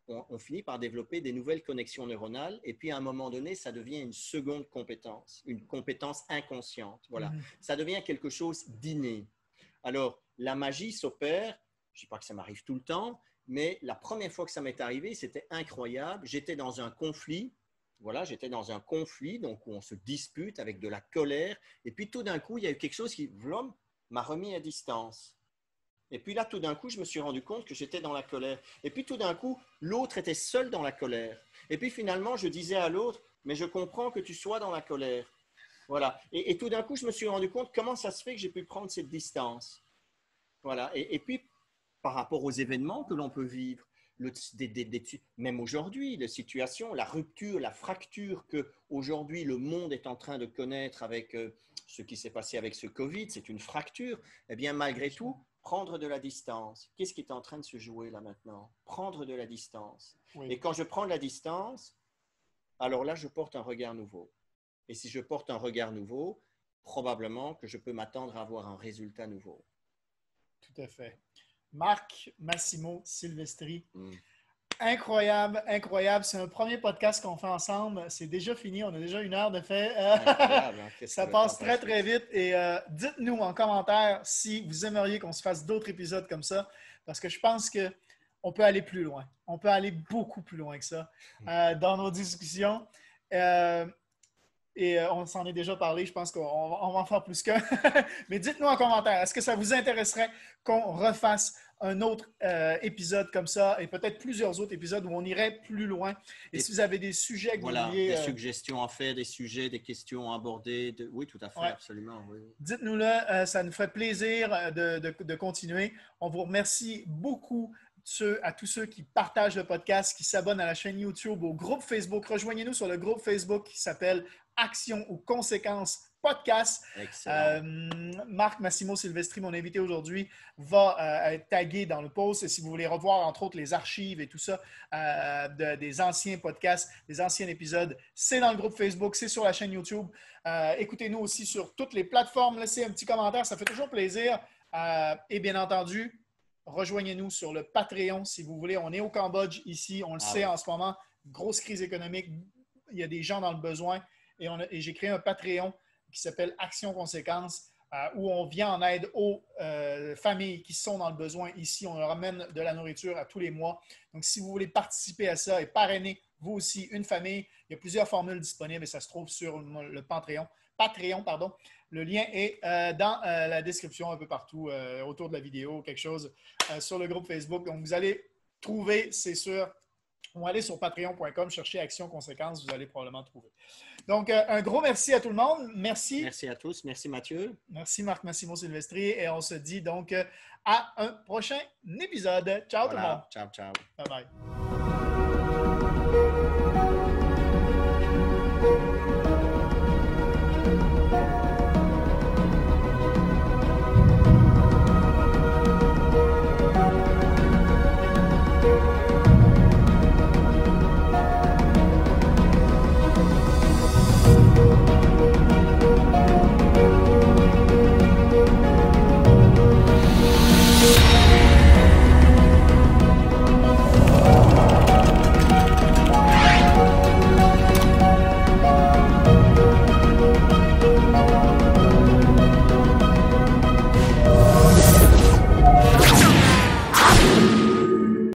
on finit par développer des nouvelles connexions neuronales. Et puis, à un moment donné, ça devient une seconde compétence, une compétence inconsciente. Voilà, ça devient quelque chose d'inné. Alors, la magie s'opère. Je ne dis pas que ça m'arrive tout le temps, mais la première fois que ça m'est arrivé, c'était incroyable. J'étais dans un conflit voilà, j'étais dans un conflit, donc où on se dispute avec de la colère. Et puis tout d'un coup, il y a eu quelque chose qui, vlom, m'a remis à distance. Et puis là, tout d'un coup, je me suis rendu compte que j'étais dans la colère. Et puis tout d'un coup, l'autre était seul dans la colère. Et puis finalement, je disais à l'autre, mais je comprends que tu sois dans la colère. Voilà. Et tout d'un coup, je me suis rendu compte comment ça se fait que j'ai pu prendre cette distance. Voilà. Et puis, par rapport aux événements que l'on peut vivre, même aujourd'hui, la situation, la rupture, la fracture que aujourd'hui le monde est en train de connaître avec ce qui s'est passé avec ce Covid, c'est une fracture. Eh bien, malgré tout, prendre de la distance. Qu'est-ce qui est en train de se jouer là maintenant? Prendre de la distance. Oui. Et quand je prends de la distance, alors là, je porte un regard nouveau. Et si je porte un regard nouveau, probablement que je peux m'attendre à avoir un résultat nouveau. Tout à fait. Marc Massimo Silvestri. Incroyable, incroyable. C'est un premier podcast qu'on fait ensemble. C'est déjà fini. On a déjà 1 heure de fait. Incroyable, hein? Ça passe très, très vite. Et dites-nous en commentaire si vous aimeriez qu'on se fasse d'autres épisodes comme ça. Parce que je pense qu'on peut aller plus loin. On peut aller beaucoup plus loin que ça dans nos discussions. Et on s'en est déjà parlé, je pense qu'on va en faire plus qu'un. Mais dites-nous en commentaire, est-ce que ça vous intéresserait qu'on refasse un autre épisode comme ça et peut-être plusieurs autres épisodes où on irait plus loin? Et si vous avez des sujets que vous vouliez... des suggestions à faire, des sujets, des questions à aborder. Oui, tout à fait, absolument. Oui. Dites-nous-le, ça nous ferait plaisir de continuer. On vous remercie beaucoup à tous ceux qui partagent le podcast, qui s'abonnent à la chaîne YouTube, au groupe Facebook. Rejoignez-nous sur le groupe Facebook qui s'appelle Action ou Conséquences Podcast. Marc Massimo Silvestri, mon invité aujourd'hui, va être tagué dans le post. Et si vous voulez revoir, entre autres, les archives et tout ça des anciens podcasts, des anciens épisodes, c'est dans le groupe Facebook, c'est sur la chaîne YouTube. Écoutez-nous aussi sur toutes les plateformes. Laissez un petit commentaire, ça fait toujours plaisir. Et bien entendu, rejoignez-nous sur le Patreon si vous voulez. On est au Cambodge ici, on le sait en ce moment. Grosse crise économique, il y a des gens dans le besoin. Et j'ai créé un Patreon qui s'appelle Action Conséquences, où on vient en aide aux familles qui sont dans le besoin ici. On leur amène de la nourriture à tous les mois. Donc, si vous voulez participer à ça et parrainer, vous aussi, une famille, il y a plusieurs formules disponibles et ça se trouve sur le Patreon. Le lien est dans la description un peu partout, autour de la vidéo, quelque chose sur le groupe Facebook. Donc, vous allez trouver, c'est sûr, ou aller sur patreon.com, chercher Action Conséquences, vous allez probablement trouver. Donc, un gros merci à tout le monde. Merci. Merci à tous. Merci Mathieu. Merci Marc Massimo Silvestri. Et on se dit donc à un prochain épisode. Ciao tout le monde. Ciao, ciao. Bye bye.